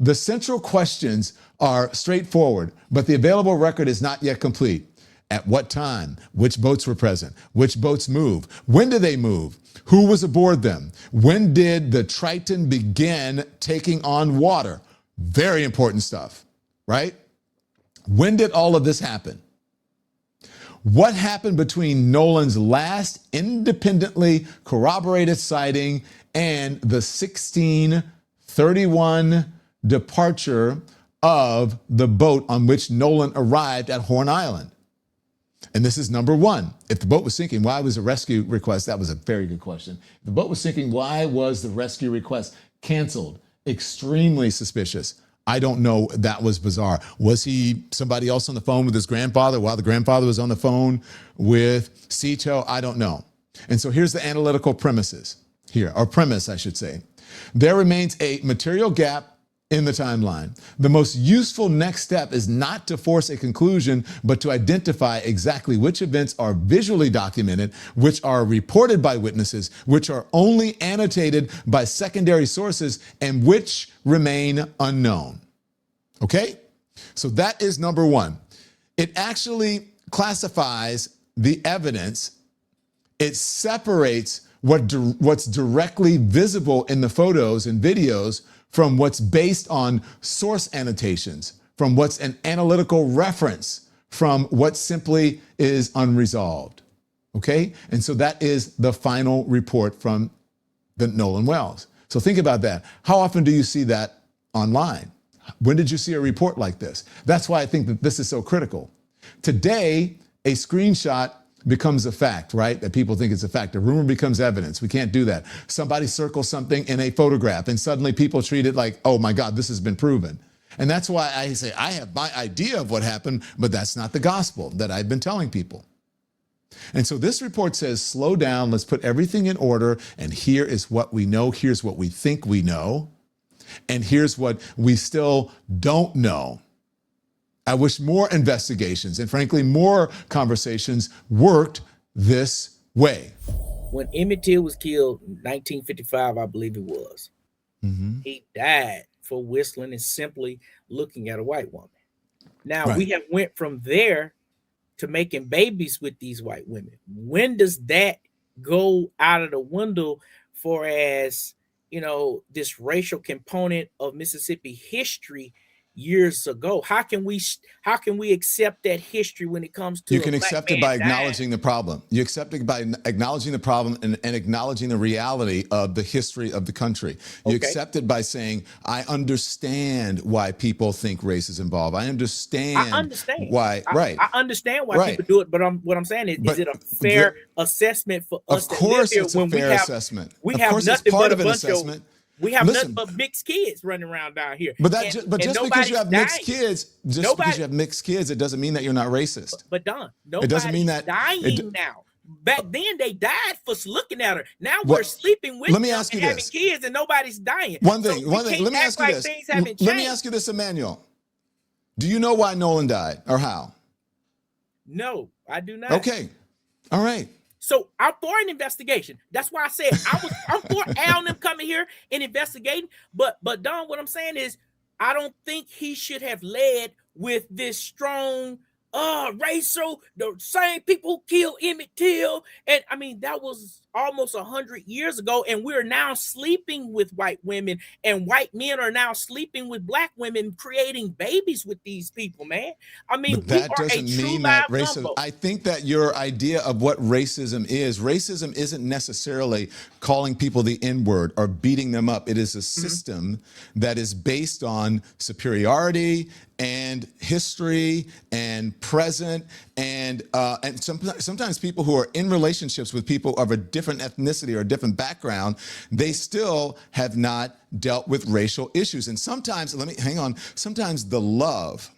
The central questions are straightforward, but the available record is not yet complete. At what time? Which boats were present? Which boats moved? When did they move? Who was aboard them? When did the Triton begin taking on water? Very important stuff, right? When did all of this happen? What happened between Nolan's last independently corroborated sighting and the 1631 departure of the boat on which Nolan arrived at Horn Island? And this is number one. If the boat was sinking, why was a rescue request? That was a very good question. If the boat was sinking, why was the rescue request canceled? Extremely suspicious. I don't know. That was bizarre. Was he somebody else on the phone with his grandfather while the grandfather was on the phone with Sito? I don't know. And so here's the analytical premises here, or premise, I should say. There remains a material gap in the timeline. The most useful next step is not to force a conclusion, but to identify exactly which events are visually documented, which are reported by witnesses, which are only annotated by secondary sources, and which remain unknown. Okay? So that is number one. It actually classifies the evidence. It separates what's directly visible in the photos and videos from what's based on source annotations, from what's an analytical reference, from what simply is unresolved. Okay? And so that is the final report from the Nolan Wells. So think about that. How often do you see that online? When did you see a report like this? That's why I think that this is so critical. Today, a screenshot becomes a fact, right? That people think it's a fact. A rumor becomes evidence. We can't do that. Somebody circles something in a photograph and suddenly people treat it like, oh my God, this has been proven. And that's why I say I have my idea of what happened, but that's not the gospel that I've been telling people. And so this report says, slow down, let's put everything in order. And here is what we know. Here's what we think we know. And here's what we still don't know. I wish more investigations and frankly, more conversations worked this way. When Emmett Till was killed in 1955, I believe it was, he died for whistling and simply looking at a white woman. Now we have went from there to making babies with these white women. When does that go out of the window for as, you know, this racial component of Mississippi history years ago? How can we accept that history when it comes to you can accept it by acknowledging the problem. You accept it by acknowledging the problem and acknowledging the reality of the history of the country. You accept it by saying, I understand why people think race is involved. I understand why. I understand why people do it, but what I'm saying is it a fair assessment for us? Of course, it's a fair assessment. We have nothing but a bunch of We have nothing but mixed kids running around down here. But just because you have mixed kids, because you have mixed kids, it doesn't mean that you're not racist. But Don, nobody's dying now. Back then they died for looking at her. Now we're sleeping with them and having kids and nobody's dying. One thing. Let me ask you this. Let me ask you this, Emmanuel. Do you know why Nolan died or how? No, I do not. Okay. All right. So I'm for an investigation. That's why I said I'm for Al and them coming here and investigating. But Don, what I'm saying is I don't think he should have led with this strong racial, the same people who killed Emmett Till. And I mean, that was almost 100 years ago. And we're now sleeping with white women, and white men are now sleeping with black women, creating babies with these people, man. I mean, but that doesn't mean that racism. I think that your idea of what racism isn't necessarily calling people the N-word or beating them up. It is a system that is based on superiority and history and present and sometimes people who are in relationships with people of a different ethnicity or a different background, they still have not dealt with racial issues. And sometimes, sometimes the love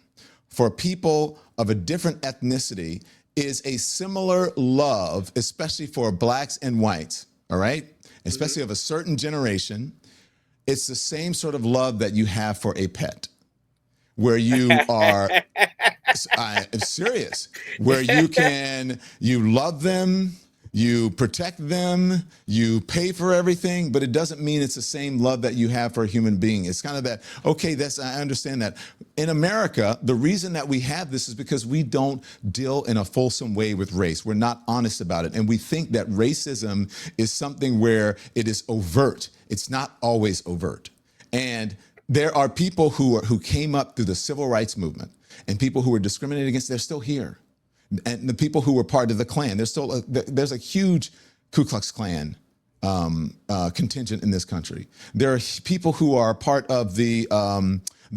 for people of a different ethnicity is a similar love, especially for blacks and whites, all right? Especially of a certain generation. It's the same sort of love that you have for a pet, where you are, I'm serious, where you love them, You protect them, you pay for everything, but it doesn't mean it's the same love that you have for a human being. It's kind of that, okay, I understand that. In America, the reason that we have this is because we don't deal in a fulsome way with race. We're not honest about it. And we think that racism is something where it is overt. It's not always overt. And there are people who came up through the civil rights movement and people who were discriminated against, they're still here. And the people who were part of the Klan, there's a huge Ku Klux Klan contingent in this country. There are people who are part of the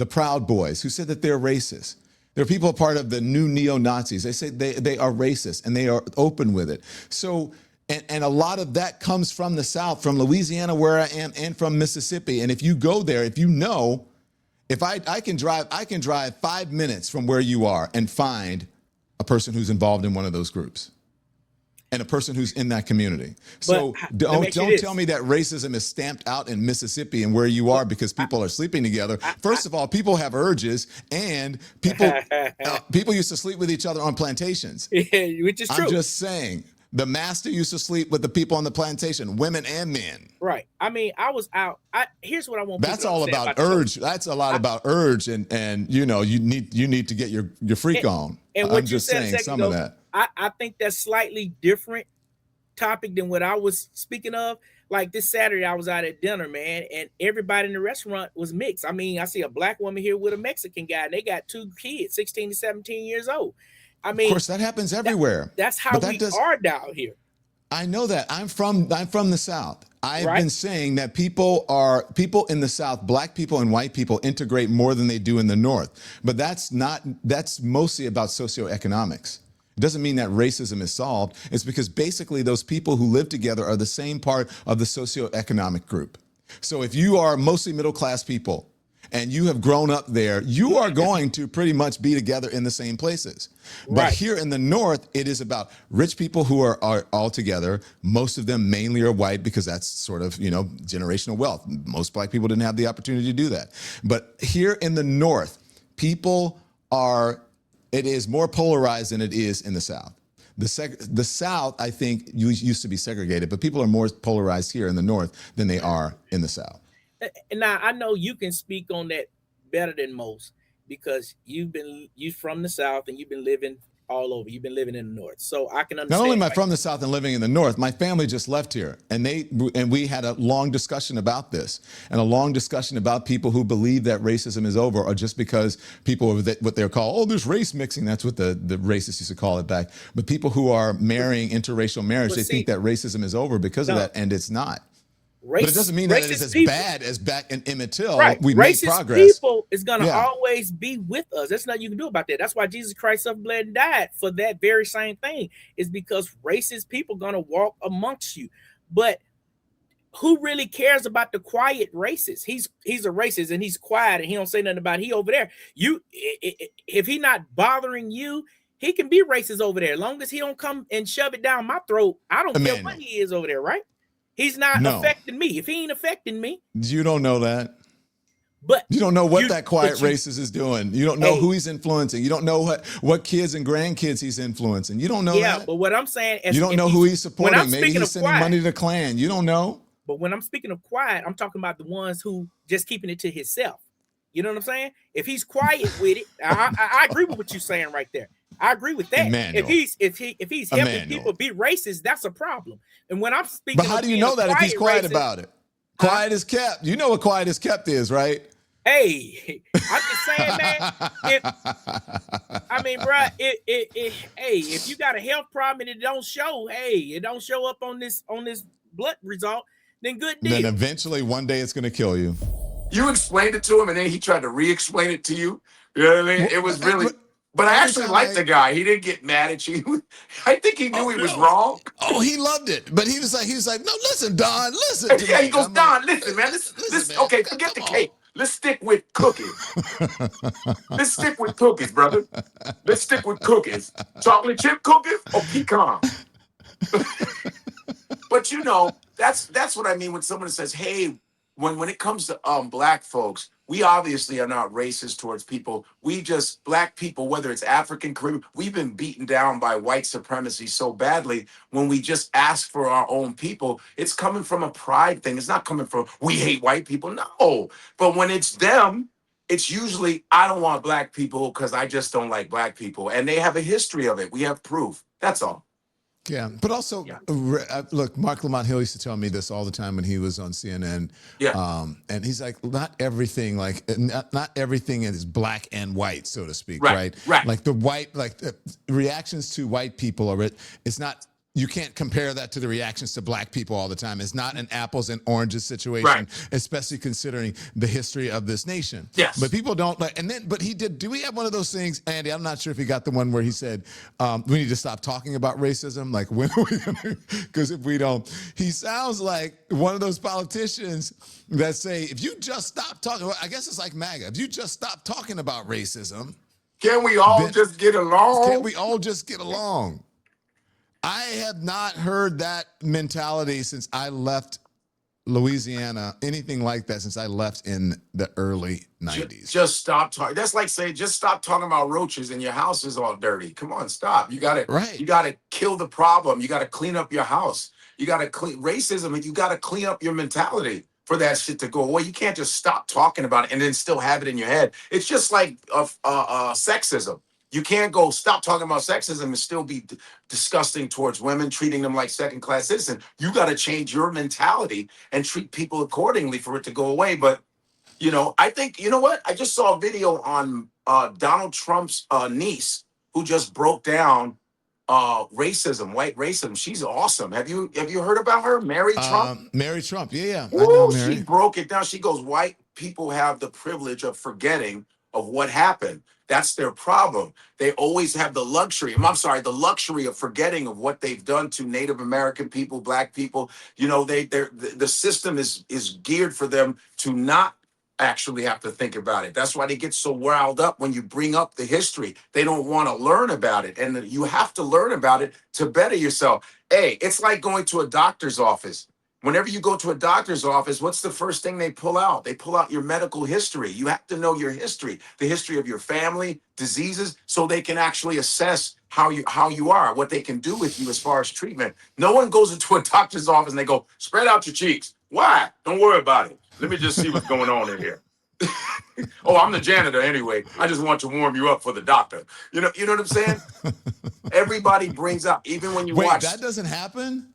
Proud Boys who said that they're racist. There are people part of the new neo-Nazis. They say they are racist and they are open with it. So, and a lot of that comes from the South, from Louisiana where I am, and from Mississippi. And if you go there, if you know, if I can drive 5 minutes from where you are and find a person who's involved in one of those groups and a person who's in that community. So don't tell me that racism is stamped out in Mississippi and where you are because people are sleeping together. First of all, people have urges, and people used to sleep with each other on plantations. Yeah, which is true. I'm just saying. The master used to sleep with the people on the plantation, women and men. Right. I mean, I was out. Here's what I want. That's all about urge. That's a lot about urge, and you know, you need to get your freak on. And what I'm you just said saying some ago, of that. I think that's slightly different topic than what I was speaking of. Like this Saturday, I was out at dinner, man, and everybody in the restaurant was mixed. I mean, I see a black woman here with a Mexican guy, and they got 2 kids, 16 to 17 years old. I mean, of course, that happens everywhere. That's how we are down here. I know that. I'm from the South. I've been saying that people in the South, black people and white people, integrate more than they do in the North. But that's mostly about socioeconomics. It doesn't mean that racism is solved. It's because basically those people who live together are the same part of the socioeconomic group. So if you are mostly middle class people and you have grown up there, you are going to pretty much be together in the same places. But here in the North, it is about rich people who are all together. Most of them mainly are white because that's sort of, you know, generational wealth. Most black people didn't have the opportunity to do that. But here in the North, it is more polarized than it is in the South. The South, I think, used to be segregated, but people are more polarized here in the North than they are in the South. Now I know you can speak on that better than most because you're from the South and you've been living all over. You've been living in the North, so I can understand. Not only am I from the South and living in the North, my family just left here, and we had a long discussion about this, and a long discussion about people who believe that racism is over, or just because people are what they're called, there's race mixing. That's what the racists used to call it back. But people who are marrying interracial marriage, they think that racism is over because of that, and it's not. But it doesn't mean that it is as bad as back in Emmett Till. We made progress. Racist people is going to always be with us. There's nothing you can do about that. That's why Jesus Christ suffered, bled, and died for that very same thing. Is because racist people going to walk amongst you. But who really cares about the quiet racist? He's a racist and he's quiet and he don't say nothing about it. He over there. If he not bothering you, he can be racist over there. As long as he don't come and shove it down my throat, I don't care what he is over there, right? He's not affecting me. If he ain't affecting me. You don't know that. But you don't know what that quiet racist is doing. You don't know who he's influencing. You don't know what kids and grandkids he's influencing. You don't know that. Yeah, but what I'm saying is you don't know who he's supporting. Maybe he's sending money to the Klan. You don't know. But when I'm speaking of quiet, I'm talking about the ones who just keeping it to himself. You know what I'm saying? If he's quiet with it, I agree with what you're saying right there. I agree with that. Emmanuel. If he's helping people be racist, that's a problem. And when I'm speaking, but how do you know that if he's quiet about it? Quiet is kept. You know what quiet is kept is, right? Hey, I'm just saying, man. Bro, if you got a health problem and it don't show up on this blood result, then good deal. Then eventually one day it's gonna kill you. You explained it to him and then he tried to re-explain it to you. You know what I mean? It was really. But I actually liked the guy. He didn't get mad at you. I think he knew he was wrong. Oh, he loved it. But he was like, no, listen, Don, listen to me. He goes, Don, listen, man. Listen, okay, forget the cake. Let's stick with cookies. Let's stick with cookies, brother. Let's stick with cookies. Chocolate chip cookies or pecan? But that's what I mean when someone says, hey, when it comes to black folks, we obviously are not racist towards people. We just, black people, whether it's African, Caribbean, we've been beaten down by white supremacy so badly. When we just ask for our own people, it's coming from a pride thing. It's not coming from, we hate white people. No. But when it's them, it's usually, I don't want black people because I just don't like black people. And they have a history of it. We have proof. That's all. Yeah, but also, look, Mark Lamont Hill used to tell me this all the time when he was on CNN. Yeah. And he's like, not everything is black and white, so to speak, Right. Like the white, reactions to white people are it's not. You can't compare that to the reactions to black people all the time. It's not an apples and oranges situation, especially considering the history of this nation. Yes. But people don't but he did. Do we have one of those things, Andy? I'm not sure if he got the one where he said, we need to stop talking about racism. Like, when are we going to, because if we don't, he sounds like one of those politicians that say, if you just stop talking, I guess it's like MAGA. If you just stop talking about racism. Can we all just get along? Can't we all just get along? I have not heard that mentality since I left Louisiana, anything like that since I left in the early 90s. Just stop talking. That's like saying, just stop talking about roaches and your house is all dirty. Come on, stop. You gotta kill the problem. You gotta clean up your house. You gotta clean racism, and you gotta clean up your mentality for that shit to go away. You can't just stop talking about it and then still have it in your head. It's just like sexism. You can't go stop talking about sexism and still be disgusting towards women, treating them like second-class citizens. You got to change your mentality and treat people accordingly for it to go away. But, I think, you know what? I just saw a video on Donald Trump's niece who just broke down racism, white racism. She's awesome. Have you heard about her? Mary Trump? Mary Trump, yeah. Ooh, I know Mary. She broke it down. She goes, white people have the privilege of forgetting of what happened. That's their problem. They always have the luxury of forgetting of what they've done to Native American people, black people. The system is geared for them to not actually have to think about it. That's why they get so riled up when you bring up the history. They don't want to learn about it. And you have to learn about it to better yourself. Hey, it's like going to a doctor's office. Whenever you go to a doctor's office, what's the first thing they pull out? They pull out your medical history. You have to know your history, the history of your family, diseases, so they can actually assess how you are, what they can do with you as far as treatment. No one goes into a doctor's office and they go, spread out your cheeks. Why? Don't worry about it. Let me just see what's going on in here. Oh, I'm the janitor anyway. I just want to warm you up for the doctor. You know what I'm saying? Everybody brings up, even when you watch. That doesn't happen?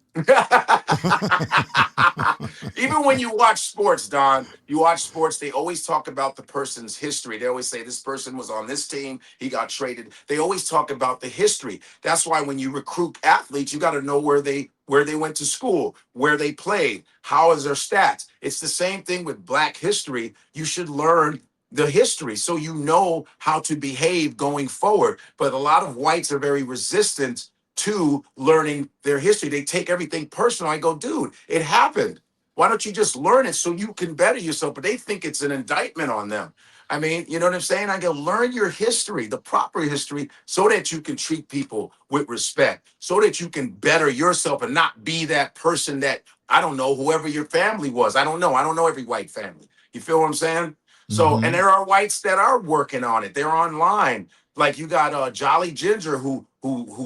Even when you watch sports, Don, they always talk about the person's history. They always say this person was on this team, he got traded. They always talk about the history. That's why when you recruit athletes, you got to know where they went to school, where they played, how is their stats. It's the same thing with Black history. You should learn the history so you know how to behave going forward. But a lot of whites are very resistant to learning their history. They take everything personal. I go, dude, it happened. Why don't you just learn it so you can better yourself? But they think it's an indictment on them. I mean, you know what I'm saying? I go, learn your history, the proper history, so that you can treat people with respect, so that you can better yourself and not be that person that, I don't know, whoever your family was. I don't know every white family. You feel what I'm saying? So, and there are whites that are working on it. They're online. Like you got Jolly Ginger who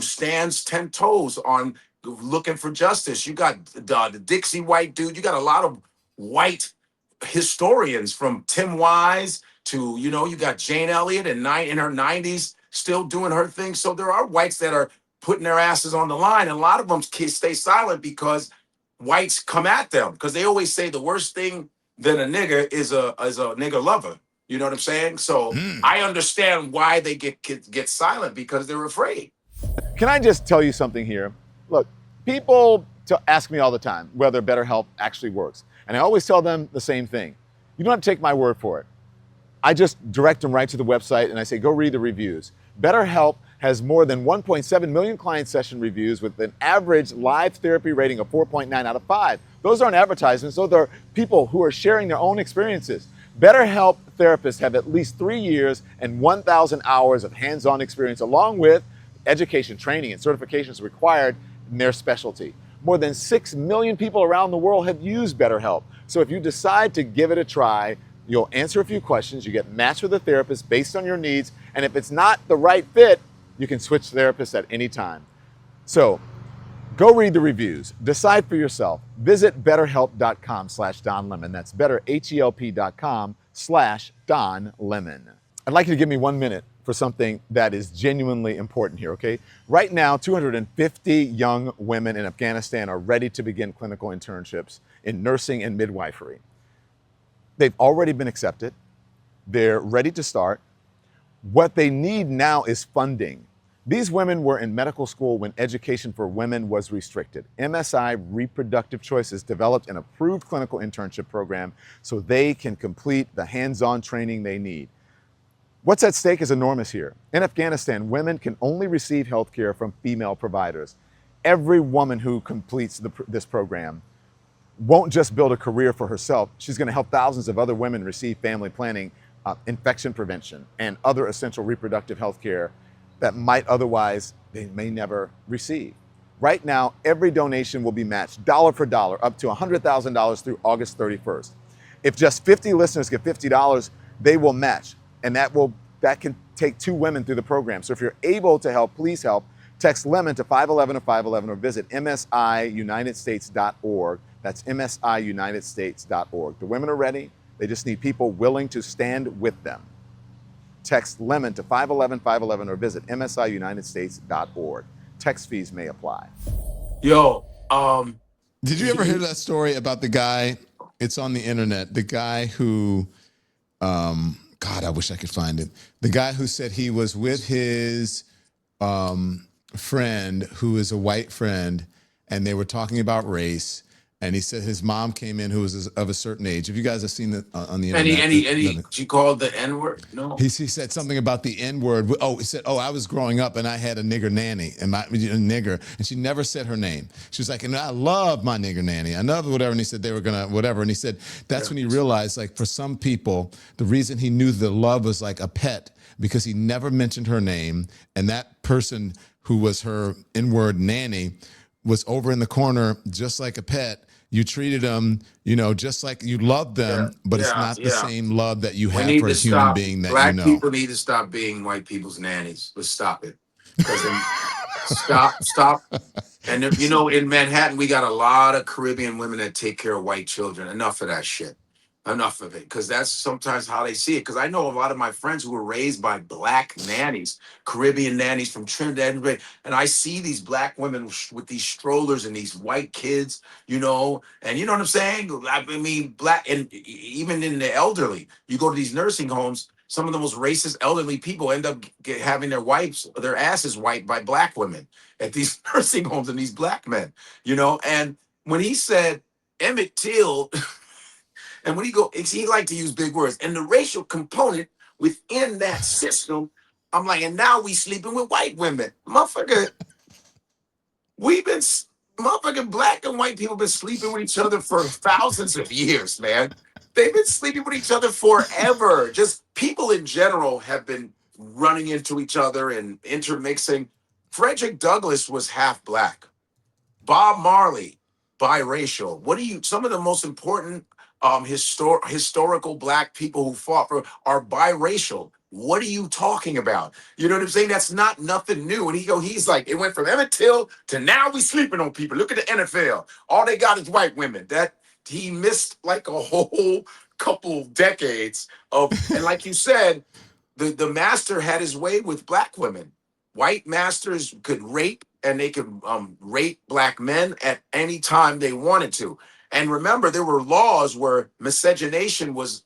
stands 10 toes on looking for justice. You got the Dixie white dude. You got a lot of white historians, from Tim Wise to, you got Jane Elliott in her 90s still doing her thing. So there are whites that are putting their asses on the line. And a lot of them stay silent because whites come at them, because they always say the worst thing than a nigger is a nigger lover. You know what I'm saying? So I understand why they get silent, because they're afraid. Can I just tell you something here? Look, people ask me all the time whether BetterHelp actually works. And I always tell them the same thing. You don't have to take my word for it. I just direct them right to the website and I say, go read the reviews. BetterHelp has more than 1.7 million client session reviews with an average live therapy rating of 4.9 out of 5. Those aren't advertisements. Those are people who are sharing their own experiences. BetterHelp therapists have at least 3 years and 1,000 hours of hands-on experience, along with education, training, and certifications required in their specialty. More than 6 million people around the world have used BetterHelp. So if you decide to give it a try, You'll answer a few questions, you get matched with a therapist based on your needs, and if it's not the right fit, you can switch therapists at any time. So go read the reviews, decide for yourself. Visit betterhelp.com/Don Lemon. That's betterhelp.com/Don Lemon. I'd like you to give me 1 minute for something that is genuinely important here, okay? Right now, 250 young women in Afghanistan are ready to begin clinical internships in nursing and midwifery. They've already been accepted. They're ready to start. What they need now is funding. These women were in medical school when education for women was restricted. MSI Reproductive Choices developed an approved clinical internship program so they can complete the hands-on training they need. What's at stake is enormous here. In Afghanistan, women can only receive health care from female providers. Every woman who completes this program won't just build a career for herself, she's going to help thousands of other women receive family planning, infection prevention, and other essential reproductive health care that might otherwise they may never receive. Right now, every donation will be matched dollar for dollar up to $100,000 through August 31st. If just 50 listeners get $50, they will match. And that can take 2 women through the program. So if you're able to help, please help. Text LEMON to 511 or 511 or visit msiunitedstates.org. That's msiunitedstates.org. The women are ready. They just need people willing to stand with them. Text LEMON to 511 511 or visit msiunitedstates.org. Text fees may apply. Yo, did you ever hear that story about the guy? It's on the internet. The guy who God, I wish I could find it. The guy who said he was with his friend, who is a white friend, and they were talking about race. And he said his mom came in who was of a certain age. If you guys have seen it on the internet. she called the N-word? No. He said something about the N-word. Oh, he said, I was growing up and I had a nigger nanny, and a nigger, and she never said her name. She was like, and I love my nigger nanny. I love whatever. And he said they were gonna whatever. And he said that's when he realized, like, for some people, the reason he knew the love was like a pet because he never mentioned her name, and that person who was her N-word nanny was over in the corner just like a pet. You treated them, just like you loved them, but it's not the same love that you have for a human being that Black people need to stop being white people's nannies. Let's stop it. Stop. And in Manhattan, we got a lot of Caribbean women that take care of white children. Enough of that shit. Enough of it, because that's sometimes how they see it. Because I know a lot of my friends who were raised by black nannies, Caribbean nannies from Trinidad and I see these black women with these strollers and these white kids, and you know what I'm saying? I mean, black, and even in the elderly, you go to these nursing homes, some of the most racist elderly people end up having their asses wiped by black women at these nursing homes and these black men, and when he said Emmett Till, and when he liked to use big words. And the racial component within that system, I'm like, and now we sleeping with white women. Motherfucker, black and white people been sleeping with each other for thousands of years, man. They've been sleeping with each other forever. Just people in general have been running into each other and intermixing. Frederick Douglass was half black. Bob Marley, biracial. Some of the most important historical black people who fought for are biracial. What are you talking about? You know what I'm saying? That's not nothing new. And he's like, it went from Emmett Till to now we sleeping on people. Look at the NFL. All they got is white women. That he missed like a whole couple decades and like you said, the master had his way with black women. White masters could rape, and they could rape black men at any time they wanted to. And remember, there were laws where miscegenation was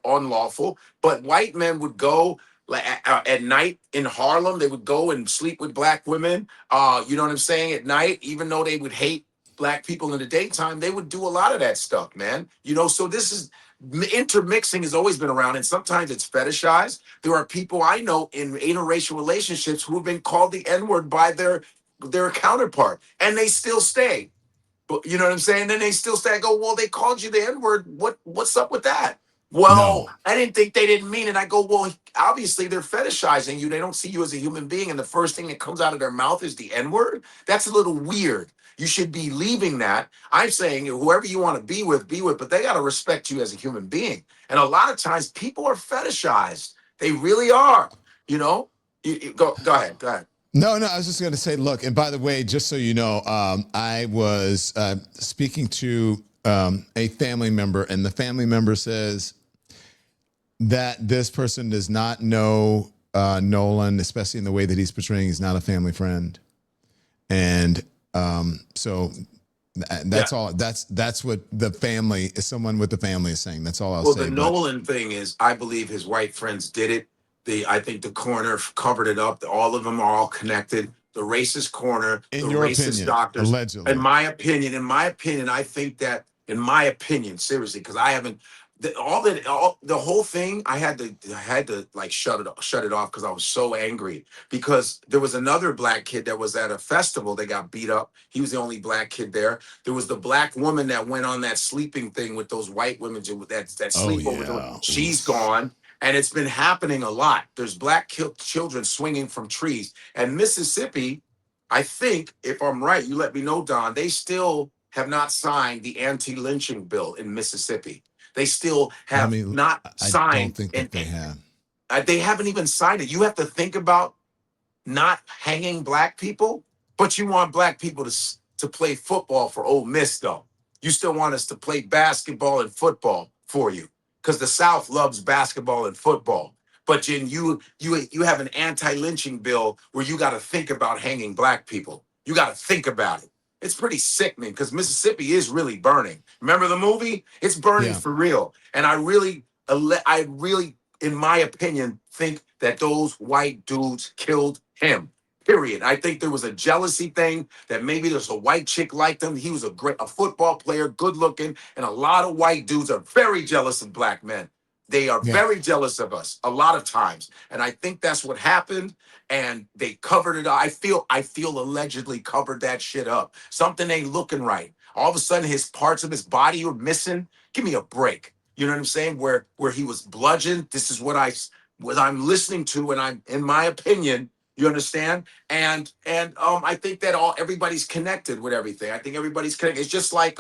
unlawful, but white men would go at night in Harlem. They would go and sleep with black women. You know what I'm saying? At night, even though they would hate black people in the daytime, they would do a lot of that stuff, man. So this is intermixing has always been around, and sometimes it's fetishized. There are people I know in interracial relationships who have been called the N-word by their counterpart, and they still stay. But you know what I'm saying? Then they still say, I go, well, they called you the N-word. What's up with that? Well, no. I didn't think they didn't mean it. I go, well, obviously they're fetishizing you. They don't see you as a human being. And the first thing that comes out of their mouth is the N-word. That's a little weird. You should be leaving that. I'm saying whoever you want to be with, but they got to respect you as a human being. And a lot of times people are fetishized. They really are. You know, go ahead. No, I was just going to say, look, and by the way, just so you know, I was speaking to a family member, and the family member says that this person does not know Nolan, especially in the way that he's portraying. He's not a family friend. And so that's all. That's what the family is. Someone with the family is saying. That's all I'll say. Well, the Nolan thing is, I believe his white friends did it. I think the coroner covered it up. All of them are all connected. The racist coroner, the racist doctors. Allegedly. In my opinion, I think that, in my opinion, seriously, because I haven't. The whole thing, I had to like shut it off because I was so angry, because there was another black kid that was at a festival that got beat up. He was the only black kid there. There was the black woman that went on that sleeping thing with those white women that sleep over there. She's gone. And it's been happening a lot. There's black children swinging from trees. And Mississippi, I think, if I'm right, you let me know, Don, they still have not signed the anti-lynching bill in Mississippi. They still have not signed. I don't think that they have. They haven't even signed it. You have to think about not hanging black people, but you want black people to play football for Ole Miss, though. You still want us to play basketball and football for you, because the South loves basketball and football. But Jen, you have an anti-lynching bill where you got to think about hanging black people. You got to think about it. It's pretty sickening, because Mississippi is really burning. Remember the movie? It's burning for real. And I really, in my opinion, think that those white dudes killed him. Period. I think there was a jealousy thing, that maybe there's a white chick liked him. He was a football player, good looking, and a lot of white dudes are very jealous of black men. They are very jealous of us a lot of times. And I think that's what happened. And they covered it up. I feel allegedly covered that shit up. Something ain't looking right. All of a sudden, his parts of his body are missing. Give me a break. You know what I'm saying? Where he was bludgeoned. This is what I'm listening to, and I'm, in my opinion, you understand? And I think that everybody's connected with everything. I think everybody's connected. It's just like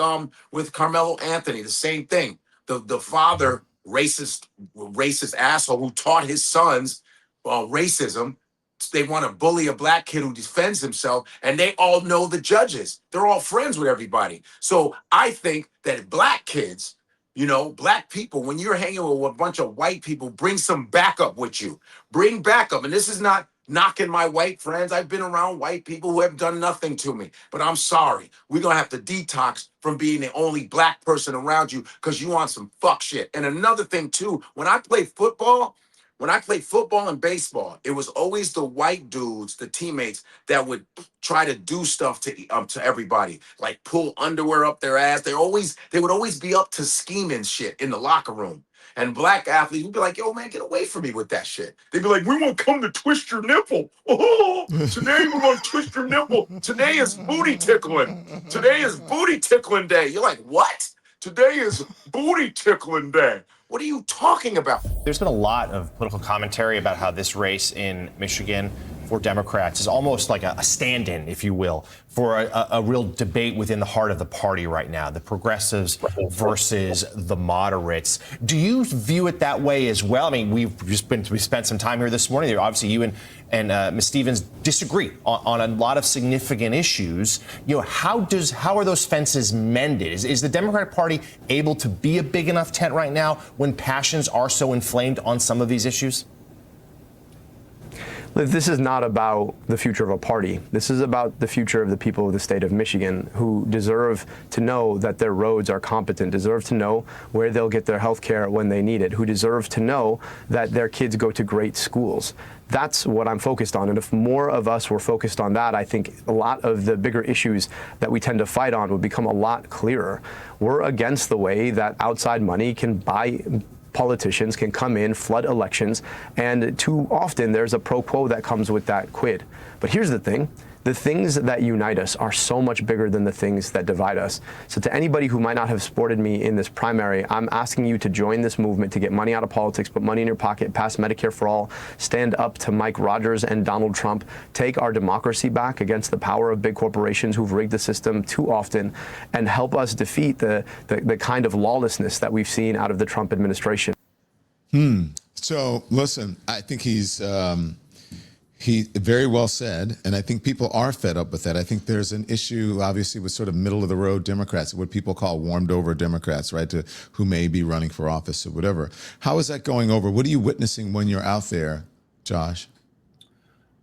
with Carmelo Anthony, the same thing. The father, racist asshole who taught his sons racism. They want to bully a black kid who defends himself, and they all know the judges. They're all friends with everybody. So I think that black kids, black people, when you're hanging with a bunch of white people, bring some backup with you. Bring backup. And this is not knocking my white friends. I've been around white people who have done nothing to me. But I'm sorry. We're going to have to detox from being the only black person around you, because you want some fuck shit. And another thing, too, when I played football and baseball, it was always the white dudes, the teammates, that would try to do stuff to everybody, like pull underwear up their ass. They would always be up to scheming shit in the locker room. And black athletes would be like, yo, man, get away from me with that shit. They'd be like, we won't come to twist your nipple. Oh, today we're going to twist your nipple. Today is booty tickling. Today is booty tickling day. You're like, what? Today is booty tickling day. What are you talking about? There's been a lot of political commentary about how this race in Michigan for Democrats is almost like a stand-in, if you will, for a real debate within the heart of the party right now, the progressives versus the moderates. Do you view it that way as well? I mean, we spent some time here this morning. Obviously, you and Ms. Stevens disagree on a lot of significant issues. How are those fences mended? Is the Democratic Party able to be a big enough tent right now when passions are so inflamed on some of these issues? This is not about the future of a party. This is about the future of the people of the state of Michigan, who deserve to know that their roads are competent, deserve to know where they'll get their health care when they need it, who deserve to know that their kids go to great schools. That's what I'm focused on. And if more of us were focused on that, I think a lot of the bigger issues that we tend to fight on would become a lot clearer. We're against the way that outside money can buy politicians, can come in, flood elections, and too often there's a pro quo that comes with that quid. But here's the thing. The things that unite us are so much bigger than the things that divide us. So to anybody who might not have supported me in this primary, I'm asking you to join this movement, to get money out of politics, put money in your pocket, pass Medicare for all, stand up to Mike Rogers and Donald Trump, take our democracy back against the power of big corporations who've rigged the system too often, and help us defeat the kind of lawlessness that we've seen out of the Trump administration. So listen, I think he very well said, and I think people are fed up with that. I think there's an issue, obviously, with sort of middle of the road Democrats, what people call warmed over Democrats, right, who may be running for office or whatever. How is that going over? What are you witnessing when you're out there, Josh?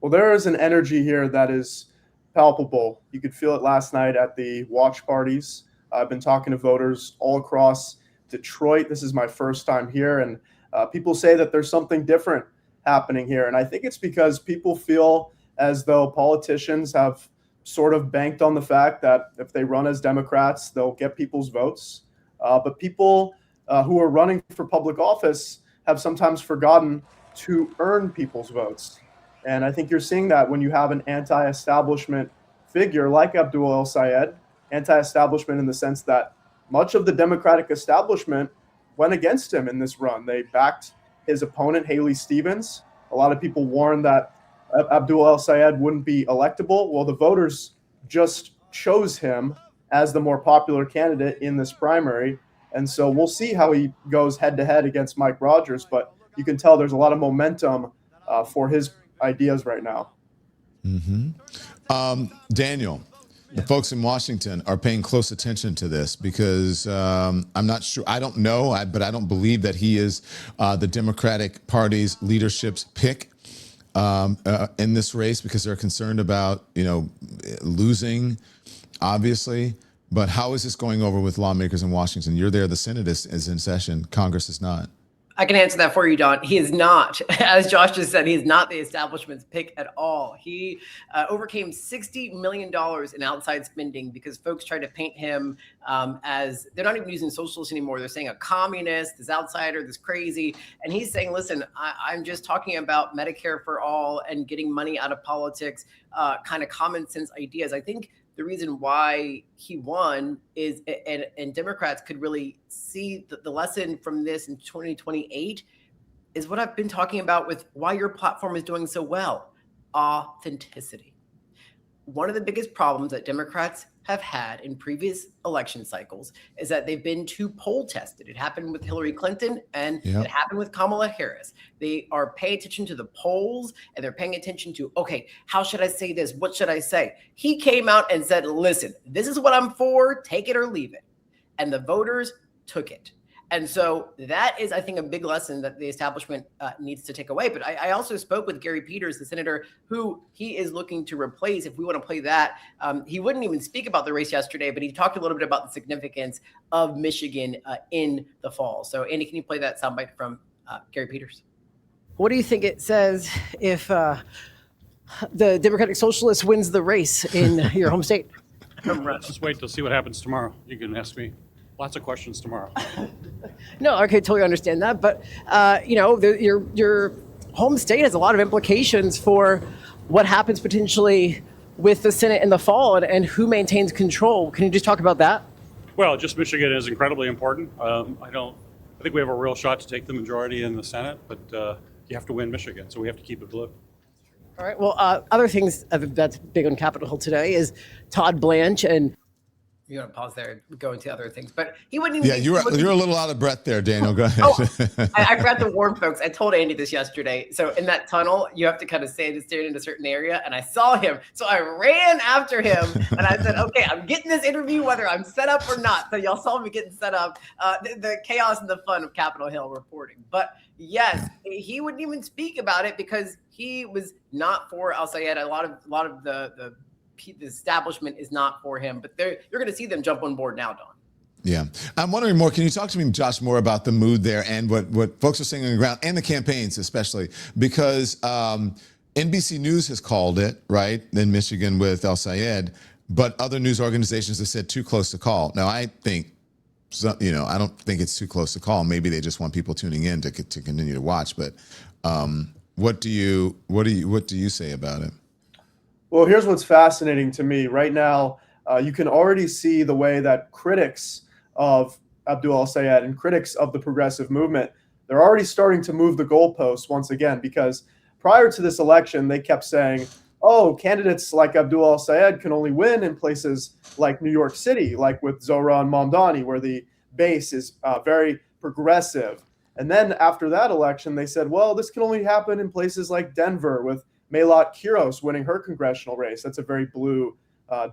Well, there is an energy here that is palpable. You could feel it last night at the watch parties. I've been talking to voters all across Detroit. This is my first time here, and people say that there's something different happening here. And I think it's because people feel as though politicians have sort of banked on the fact that if they run as Democrats, they'll get people's votes. But people who are running for public office have sometimes forgotten to earn people's votes. And I think you're seeing that when you have an anti-establishment figure like Abdul El-Sayed, anti-establishment in the sense that much of the Democratic establishment went against him in this run. They backed his opponent, Haley Stevens. A lot of people warned that Abdul El-Sayed wouldn't be electable. Well, the voters just chose him as the more popular candidate in this primary. And so we'll see how he goes head-to-head against Mike Rogers. But you can tell there's a lot of momentum for his ideas right now. Daniel, the folks in Washington are paying close attention to this because I'm not sure. I don't know, but I don't believe that he is the Democratic Party's leadership's pick in this race because they're concerned about, losing, obviously. But how is this going over with lawmakers in Washington? You're there. The Senate is in session. Congress is not. I can answer that for you, Don. He is not, as Josh just said, he is not the establishment's pick at all. He overcame $60 million in outside spending because folks tried to paint him as, they're not even using socialist anymore. They're saying a communist, this outsider, this crazy. And he's saying, listen, I'm just talking about Medicare for all and getting money out of politics, kind of common sense ideas. I think the reason why he won is, and Democrats could really see the lesson from this in 2028 is what I've been talking about with why your platform is doing so well, authenticity. One of the biggest problems that Democrats have had in previous election cycles is that they've been too poll tested. It happened with Hillary Clinton and it happened with Kamala Harris. They are paying attention to the polls and they're paying attention to, okay, how should I say this? What should I say? He came out and said, listen, this is what I'm for, take it or leave it. And the voters took it. And so that is, I think, a big lesson that the establishment needs to take away. But I also spoke with Gary Peters, the senator, who he is looking to replace. If we want to play that, he wouldn't even speak about the race yesterday, but he talked a little bit about the significance of Michigan in the fall. So, Andy, can you play that soundbite from Gary Peters? What do you think it says if the Democratic Socialist wins the race in your home state? Let's just wait to see what happens tomorrow. You can ask me lots of questions tomorrow. No, I could totally understand that. But, your home state has a lot of implications for what happens potentially with the Senate in the fall and who maintains control. Can you just talk about that? Well, just Michigan is incredibly important. I think we have a real shot to take the majority in the Senate, but you have to win Michigan, so we have to keep it blue. All right. Well, other things that's big on Capitol Hill today is Todd Blanche and. You want to pause there and go into other things, but he wouldn't even. Yeah, you're a little out of breath there, Daniel. Go ahead. I forgot to warn folks. I told Andy this yesterday. So in that tunnel, you have to kind of stand in a certain area, and I saw him, so I ran after him, and I said, "Okay, I'm getting this interview whether I'm set up or not." So y'all saw me getting set up. The chaos and the fun of Capitol Hill reporting, but yes, he wouldn't even speak about it because he was not for El-Sayed. A lot of the establishment is not for him, but you're going to see them jump on board now, Don. Yeah. I'm wondering more. Can you talk to me, Josh, more about the mood there and what folks are saying on the ground and the campaigns, especially because NBC News has called it, right, in Michigan with El-Sayed, but other news organizations have said too close to call. Now, I think, I don't think it's too close to call. Maybe they just want people tuning in to continue to watch. But what do you say about it? Well, here's what's fascinating to me right now. You can already see the way that critics of Abdul al-Sayed and critics of the progressive movement, they're already starting to move the goalposts once again, because prior to this election, they kept saying, oh, candidates like Abdul al-Sayed can only win in places like New York City, like with Zohran Mamdani, where the base is very progressive. And then after that election, they said, well, this can only happen in places like Denver with Melat Kiros winning her congressional race. That's a very blue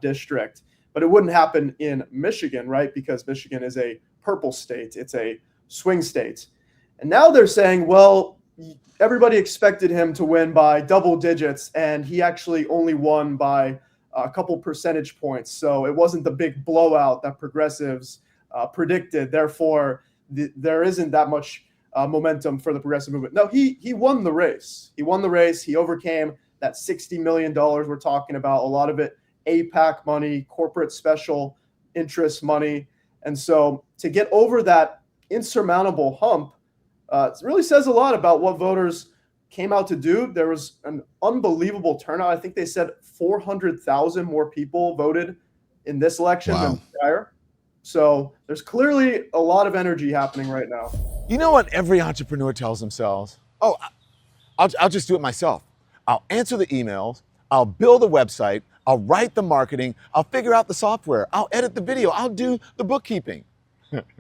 district. But it wouldn't happen in Michigan, right? Because Michigan is a purple state. It's a swing state. And now they're saying, well, everybody expected him to win by double digits, and he actually only won by a couple percentage points. So it wasn't the big blowout that progressives predicted. Therefore, there isn't that much momentum for the progressive movement. No, he won the race. He won the race. He overcame that $60 million we're talking about, a lot of it APAC money, corporate special interest money. And so to get over that insurmountable hump, it really says a lot about what voters came out to do. There was an unbelievable turnout. I think they said 400,000 more people voted in this election than prior. So there's clearly a lot of energy happening right now. You know what every entrepreneur tells themselves? Oh, I'll just do it myself. I'll answer the emails. I'll build a website. I'll write the marketing. I'll figure out the software. I'll edit the video. I'll do the bookkeeping.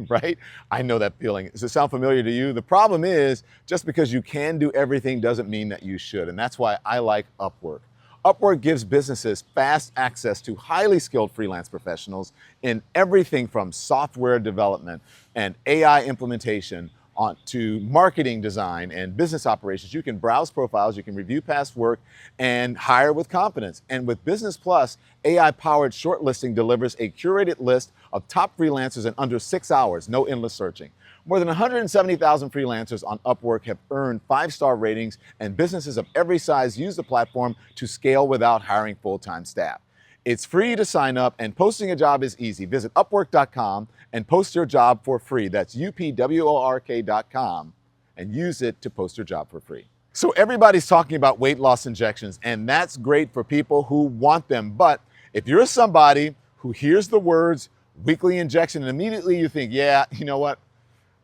Right? I know that feeling. Does it sound familiar to you? The problem is, just because you can do everything doesn't mean that you should. And that's why I like Upwork. Upwork gives businesses fast access to highly skilled freelance professionals in everything from software development and AI implementation on to marketing design and business operations. You can browse profiles, you can review past work, and hire with confidence. And with Business Plus, AI-powered shortlisting delivers a curated list of top freelancers in under 6 hours, no endless searching. More than 170,000 freelancers on Upwork have earned 5-star ratings, and businesses of every size use the platform to scale without hiring full-time staff. It's free to sign up, and posting a job is easy. Visit Upwork.com and post your job for free. That's UPWORK.com, and use it to post your job for free. So everybody's talking about weight loss injections, and that's great for people who want them. But if you're somebody who hears the words weekly injection and immediately you think, yeah, you know what?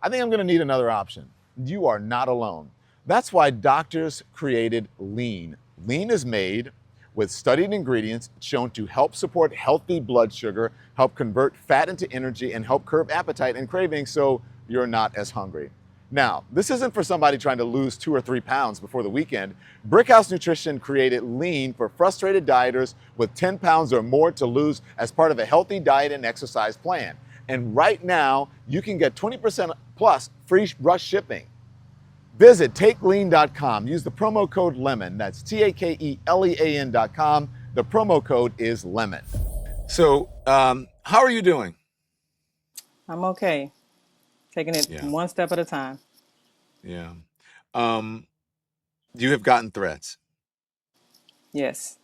I think I'm gonna need another option. You are not alone. That's why doctors created Lean. Lean is made with studied ingredients shown to help support healthy blood sugar, help convert fat into energy, and help curb appetite and cravings so you're not as hungry. Now, this isn't for somebody trying to lose 2 or 3 pounds before the weekend. Brickhouse Nutrition created Lean for frustrated dieters with 10 pounds or more to lose as part of a healthy diet and exercise plan. And right now, you can get 20% plus free rush shipping. Visit TakeLean.com. Use the promo code LEMON. That's TAKELEAN.com. The promo code is LEMON. So, how are you doing? I'm okay. Taking it one step at a time. Yeah. You have gotten threats. Yes.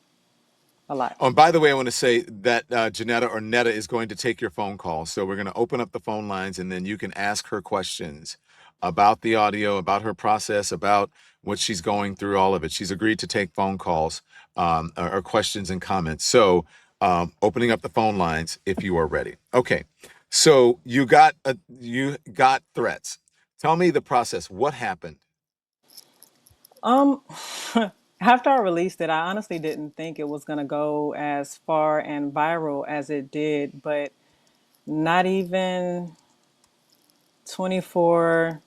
A lot. Oh, and by the way, I want to say that Jeanetta or Netta is going to take your phone call. So we're going to open up the phone lines, and then you can ask her questions about the audio, about her process, about what she's going through, all of it. She's agreed to take phone calls or questions and comments. So opening up the phone lines if you are ready. Okay. So you got threats. Tell me the process. What happened? After I released it, I honestly didn't think it was going to go as far and viral as it did, but not even 24,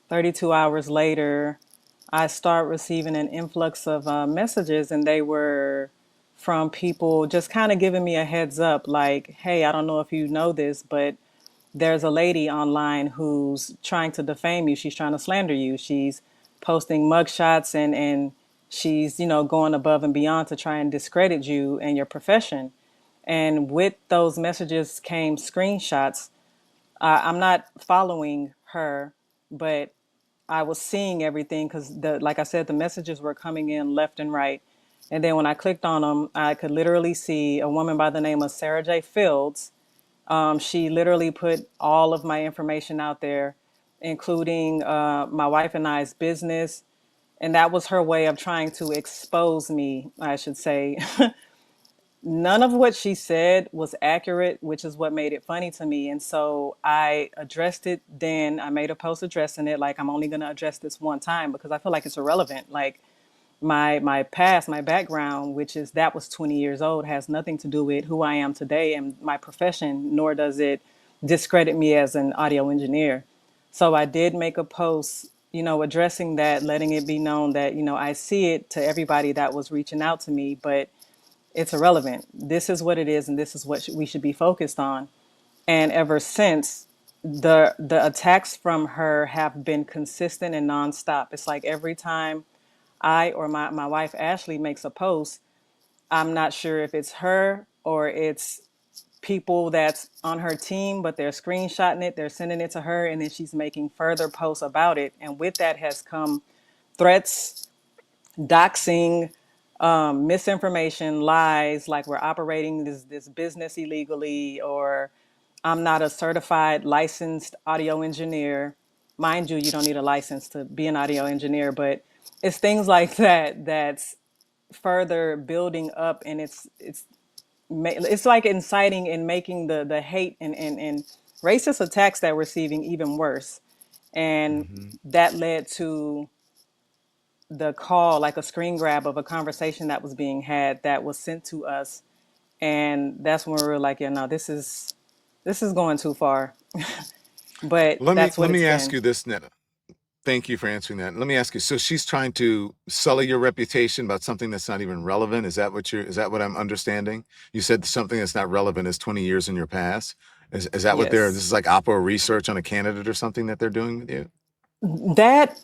32 hours later, I start receiving an influx of messages, and they were from people just kind of giving me a heads up, like, hey, I don't know if you know this, but there's a lady online who's trying to defame you. She's trying to slander you. She's posting mugshots and she's, going above and beyond to try and discredit you and your profession. And with those messages came screenshots. I'm not following her, but I was seeing everything because, like I said, the messages were coming in left and right. And then when I clicked on them, I could literally see a woman by the name of Sarah J. Fields. She literally put all of my information out there, including my wife and I's business, And that was her way of trying to expose me, I should say. None of what she said was accurate, which is what made it funny to me. And so I addressed it then. I made a post addressing it. Like, I'm only going to address this one time because I feel like it's irrelevant. Like, my past, my background, which is that was 20 years old, has nothing to do with who I am today and my profession, nor does it discredit me as an audio engineer. So I did make a post, addressing that, letting it be known that, I see it to everybody that was reaching out to me, but it's irrelevant. This is what it is, and this is what we should be focused on. And ever since, the attacks from her have been consistent and nonstop. It's like every time I or my wife Ashley makes a post, I'm not sure if it's her or it's people that's on her team, but they're screenshotting it, they're sending it to her, and then she's making further posts about it. And with that has come threats, doxing, misinformation, lies, like we're operating this business illegally, or I'm not a certified licensed audio engineer. Mind you, you don't need a license to be an audio engineer, but it's things like that that's further building up, and it's like inciting and making the hate and racist attacks that we're receiving even worse. And that led to the call, like a screen grab of a conversation that was being had that was sent to us. And that's when we were like, yeah, no, this is going too far. But Let me that's what let it's me ask been. you this, Netta. Thank you for answering that. Let me ask you. So she's trying to sully your reputation about something that's not even relevant. Is that what I'm understanding? You said something that's not relevant is 20 years in your past. Is that what this Yes. is like opera research on a candidate or something that they're doing with you? That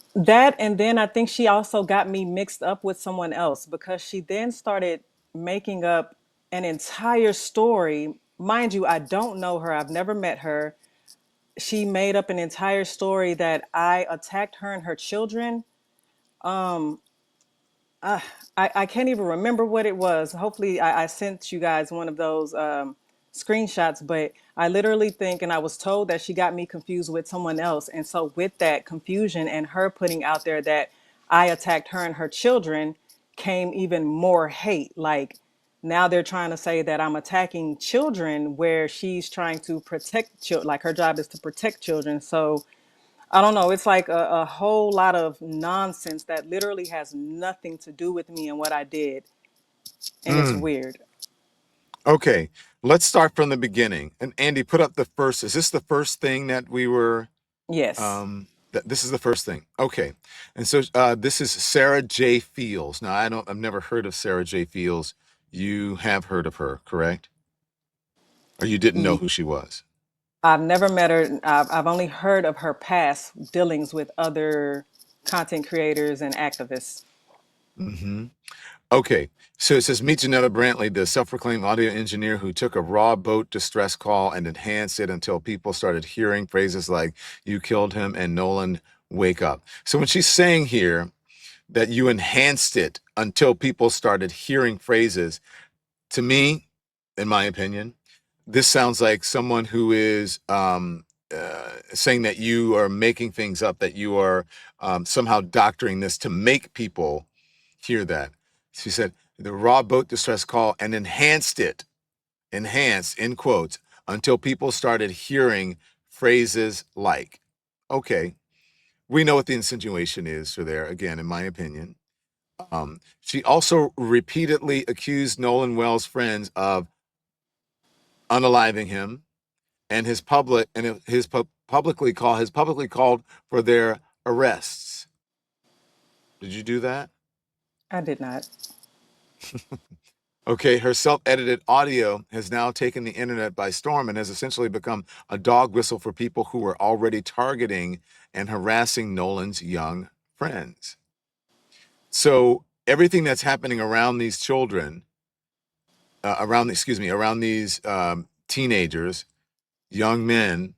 and then I think she also got me mixed up with someone else because she then started making up an entire story. Mind you, I don't know her. I've never met her. She made up an entire story that I attacked her and her children. Um, I can't even remember what it was. Hopefully, I sent you guys one of those screenshots, but I literally think, and I was told that she got me confused with someone else. And so, with that confusion and her putting out there that I attacked her and her children, came even more hate. Like, now they're trying to say that I'm attacking children where she's trying to protect children. Like, her job is to protect children. So, I don't know. It's like a whole lot of nonsense that literally has nothing to do with me and what I did. And it's Mm. weird. Okay, let's start from the beginning. And Andy, put up the first. Is this the first thing that we were? Yes. This is the first thing. Okay, and so this is Sarah J. Fields. Now I've never heard of Sarah J. Fields. You have heard of her, correct? Or you didn't know Ye- who she was? I've never met her. I've only heard of her past dealings with other content creators and activists. Hmm. Okay, so it says meet Jeanetta Brantley, the self-proclaimed audio engineer who took a raw boat distress call and enhanced it until people started hearing phrases like "You killed him" and "Nolan, wake up." So when she's saying here that you enhanced it until people started hearing phrases, to me, in my opinion, this sounds like someone who is saying that you are making things up, that you are somehow doctoring this to make people hear that. She said the raw boat distress call and enhanced in quotes, until people started hearing phrases like, okay, we know what the insinuation is for there, again, in my opinion. She also repeatedly accused Nolan Wells' friends of unaliving him, and publicly called for their arrests. Did you do that? I did not. Okay, her self-edited audio has now taken the internet by storm and has essentially become a dog whistle for people who were already targeting and harassing Nolan's young friends. So everything that's happening around these children, around these teenagers, young men,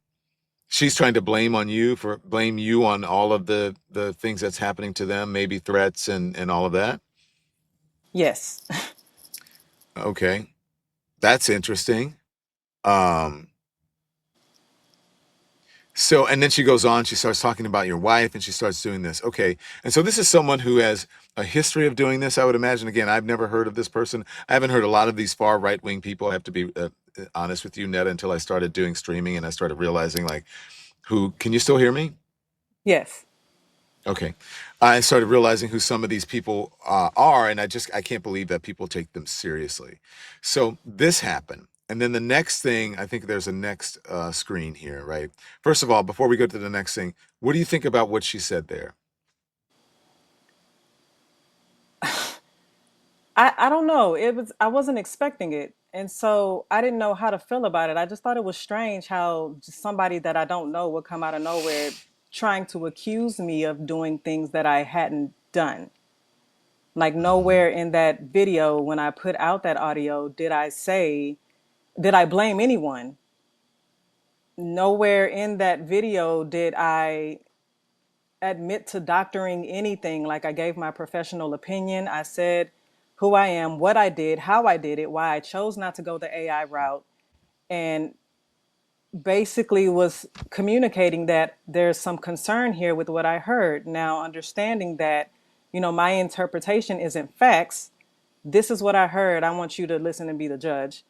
she's trying to blame you on all of the things that's happening to them, maybe threats and all of that. Yes. Okay, that's interesting. Um, So, and then she goes on, she starts talking about your wife and she starts doing this. Okay. And so this is someone who has a history of doing this, I would imagine. Again, I've never heard of this person. I haven't heard a lot of these far right-wing people. I have to be honest with you, Netta, until I started doing streaming and I started realizing like can you still hear me? Yes. Okay. I started realizing who some of these people are, and I can't believe that people take them seriously. So this happened. And then the next thing, I think there's a next screen here, right? First of all, before we go to the next thing, what do you think about what she said there? I don't know. I wasn't expecting it. And so I didn't know how to feel about it. I just thought it was strange how just somebody that I don't know would come out of nowhere trying to accuse me of doing things that I hadn't done. Like nowhere in that video when I put out that audio did I blame anyone? Nowhere in that video did I admit to doctoring anything. Like I gave my professional opinion. I said who I am, what I did, how I did it, why I chose not to go the AI route, and basically was communicating that there's some concern here with what I heard. Now, understanding that, my interpretation isn't facts. This is what I heard. I want you to listen and be the judge.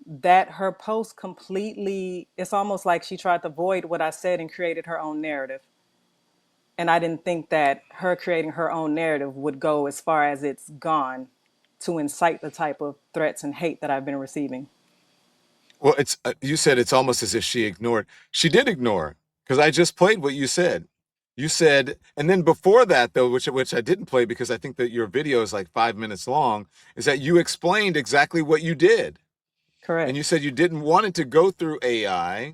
That her post completely, it's almost like she tried to void what I said and created her own narrative. And I didn't think that her creating her own narrative would go as far as it's gone to incite the type of threats and hate that I've been receiving. Well, you said it's almost as if she ignored. She did ignore, because I just played what you said. You said, and then before that, though, which I didn't play because I think that your video is like 5 minutes long, is that you explained exactly what you did. Correct. And you said you didn't want it to go through AI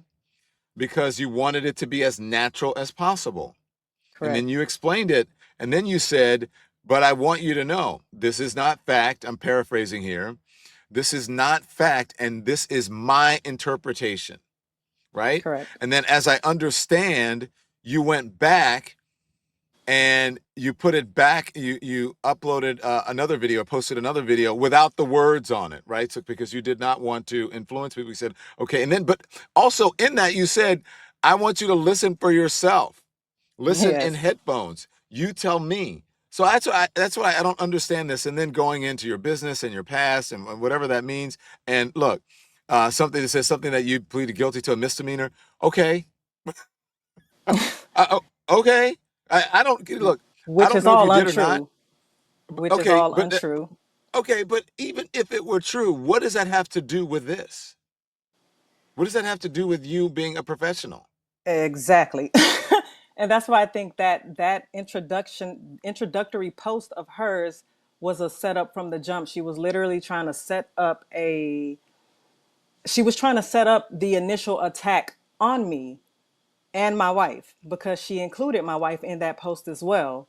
because you wanted it to be as natural as possible. Correct. And then you explained it. And then you said, but I want you to know, this is not fact. I'm paraphrasing here. This is not fact. And this is my interpretation. Right? Correct. And then as I understand, you went back and you put it back, you uploaded another video, posted another video without the words on it, right? So because you did not want to influence people, you said, okay. And then, but also in that you said, I want you to listen for yourself. Listen in headphones. You tell me. So that's why I don't understand this. And then going into your business and your past and whatever that means. And look, something that says something that you pleaded guilty to a misdemeanor. Okay. Okay. I don't look. Which I don't is know all if you did or not. untrue. Which is all untrue. Okay, but even if it were true, what does that have to do with this? What does that have to do with you being a professional? Exactly. And that's why I think that introductory post of hers was a setup from the jump. She was literally trying to set up the initial attack on me and my wife, because she included my wife in that post as well.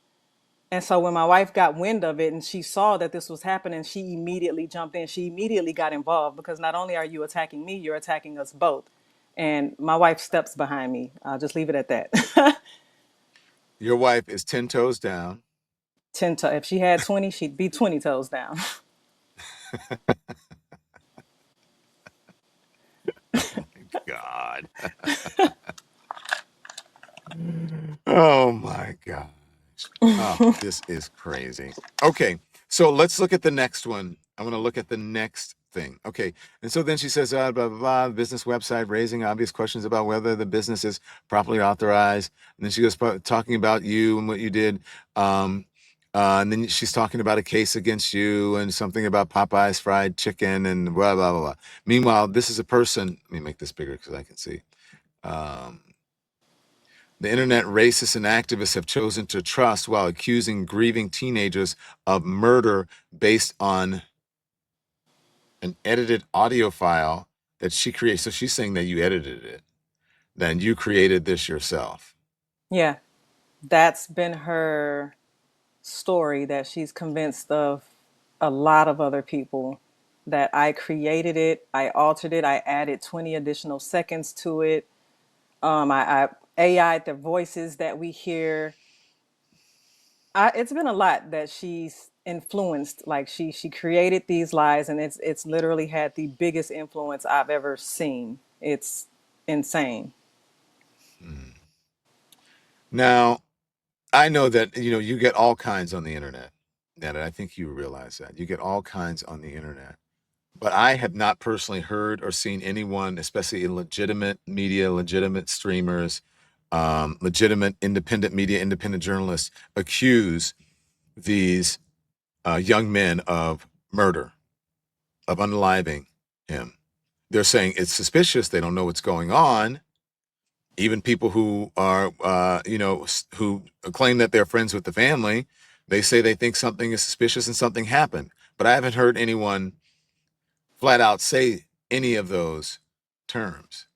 And so when my wife got wind of it and she saw that this was happening, she immediately jumped in. She immediately got involved, because not only are you attacking me, you're attacking us both. And my wife steps behind me. I'll just leave it at that. Your wife is 10 toes down. If she had 20, she'd be 20 toes down. God. Oh my gosh. Oh, this is crazy. Okay, so let's look at the next one. I want to look at the next thing. Okay, and so then she says, blah, blah, blah, business website raising obvious questions about whether the business is properly authorized. And then she goes talking about you and what you did. And then she's talking about a case against you and something about Popeye's fried chicken and blah, blah, blah, blah. Meanwhile, this is a person, let me make this bigger because I can see. The internet racists and activists have chosen to trust while accusing grieving teenagers of murder based on an edited audio file that she created. So she's saying that you edited it, then you created this yourself. Yeah, that's been her story, that she's convinced of a lot of other people, that I created it, I altered it, I added 20 additional seconds to it. I AI'd the voices that we hear. It's been a lot that she's influenced. Like she created these lies, and it's literally had the biggest influence I've ever seen. It's insane. Mm. Now, I know that, you get all kinds on the internet. Netta, I think you realize that. You get all kinds on the internet. But I have not personally heard or seen anyone, especially in legitimate media, legitimate streamers, legitimate independent media, independent journalists, accuse these young men of murder, of unaliving him. They're saying it's suspicious. They don't know what's going on. Even people who are, who claim that they're friends with the family, they say they think something is suspicious and something happened. But I haven't heard anyone flat out say any of those terms.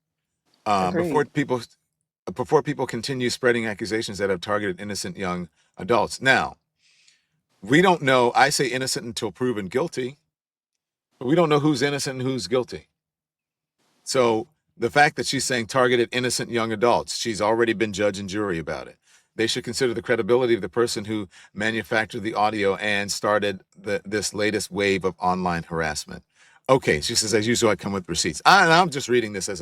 Agreed. Before people continue spreading accusations that have targeted innocent young adults. Now, we don't know. I say innocent until proven guilty, but we don't know who's innocent and who's guilty. So the fact that she's saying targeted innocent young adults, she's already been judge and jury about it. They should consider the credibility of the person who manufactured the audio and started this latest wave of online harassment. Okay, she says, as usual, I come with receipts. I'm just reading this as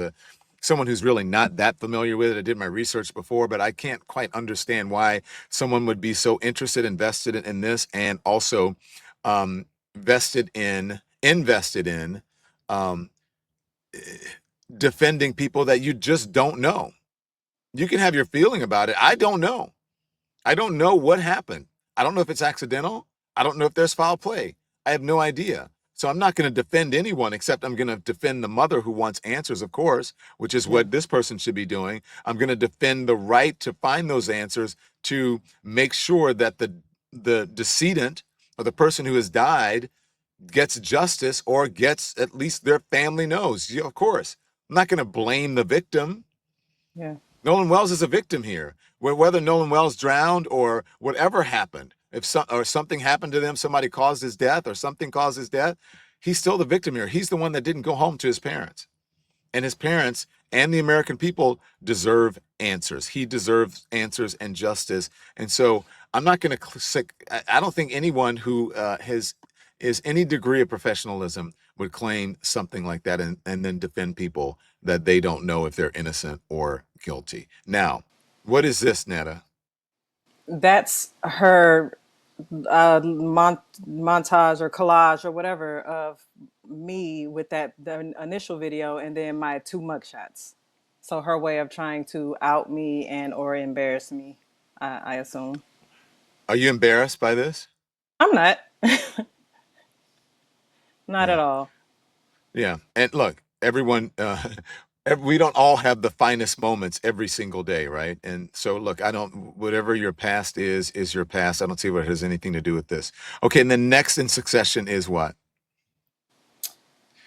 someone who's really not that familiar with it. I did my research before, but I can't quite understand why someone would be so invested in this, and also invested in defending people that you just don't know. You can have your feeling about it. I don't know. I don't know what happened. I don't know if it's accidental. I don't know if there's foul play. I have no idea. So I'm not going to defend anyone, except I'm going to defend the mother who wants answers, of course, which is what this person should be doing. I'm going to defend the right to find those answers, to make sure that the decedent or the person who has died gets justice, or gets, at least their family knows. Yeah, of course. I'm not going to blame the victim. Yeah. Nolan Wells is a victim here. Whether Nolan Wells drowned or whatever happened, if something happened to them, somebody caused his death or something caused his death, he's still the victim here. He's the one that didn't go home to his parents. And his parents and the American people deserve answers. He deserves answers and justice. And so I'm not going to, I don't think anyone who is any degree of professionalism would claim something like that and then defend people that they don't know if they're innocent or guilty. Now, what is this, Netta? That's her montage or collage or whatever of me with the initial video, and then my 2 mugshots. So her way of trying to out me and or embarrass me, I assume. Are you embarrassed by this? I'm not. Not at all. Yeah. And look, everyone, we don't all have the finest moments every single day, right? And so, look, whatever your past is your past. I don't see what it has anything to do with this. Okay. And then next in succession is what?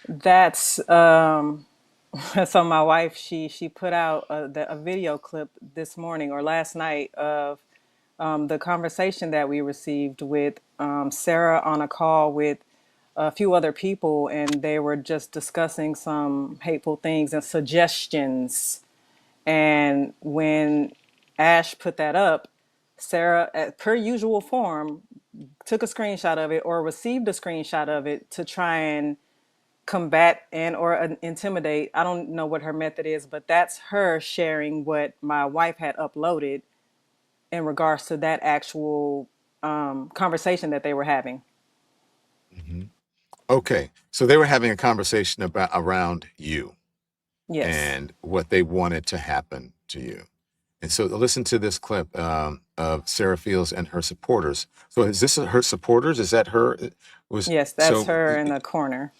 That's so my wife, she put out a video clip this morning or last night of the conversation that we received with Sarah on a call with a few other people, and they were just discussing some hateful things and suggestions. And when Ash put that up, Sarah, per usual form, took a screenshot of it or received a screenshot of it to try and combat and or intimidate. I don't know what her method is, but that's her sharing what my wife had uploaded in regards to that actual conversation that they were having. Okay. So they were having a conversation around you. Yes. And what they wanted to happen to you. And so listen to this clip of Sarah Fields and her supporters. So is this her supporters? Is that her? Yes, that's her in the corner.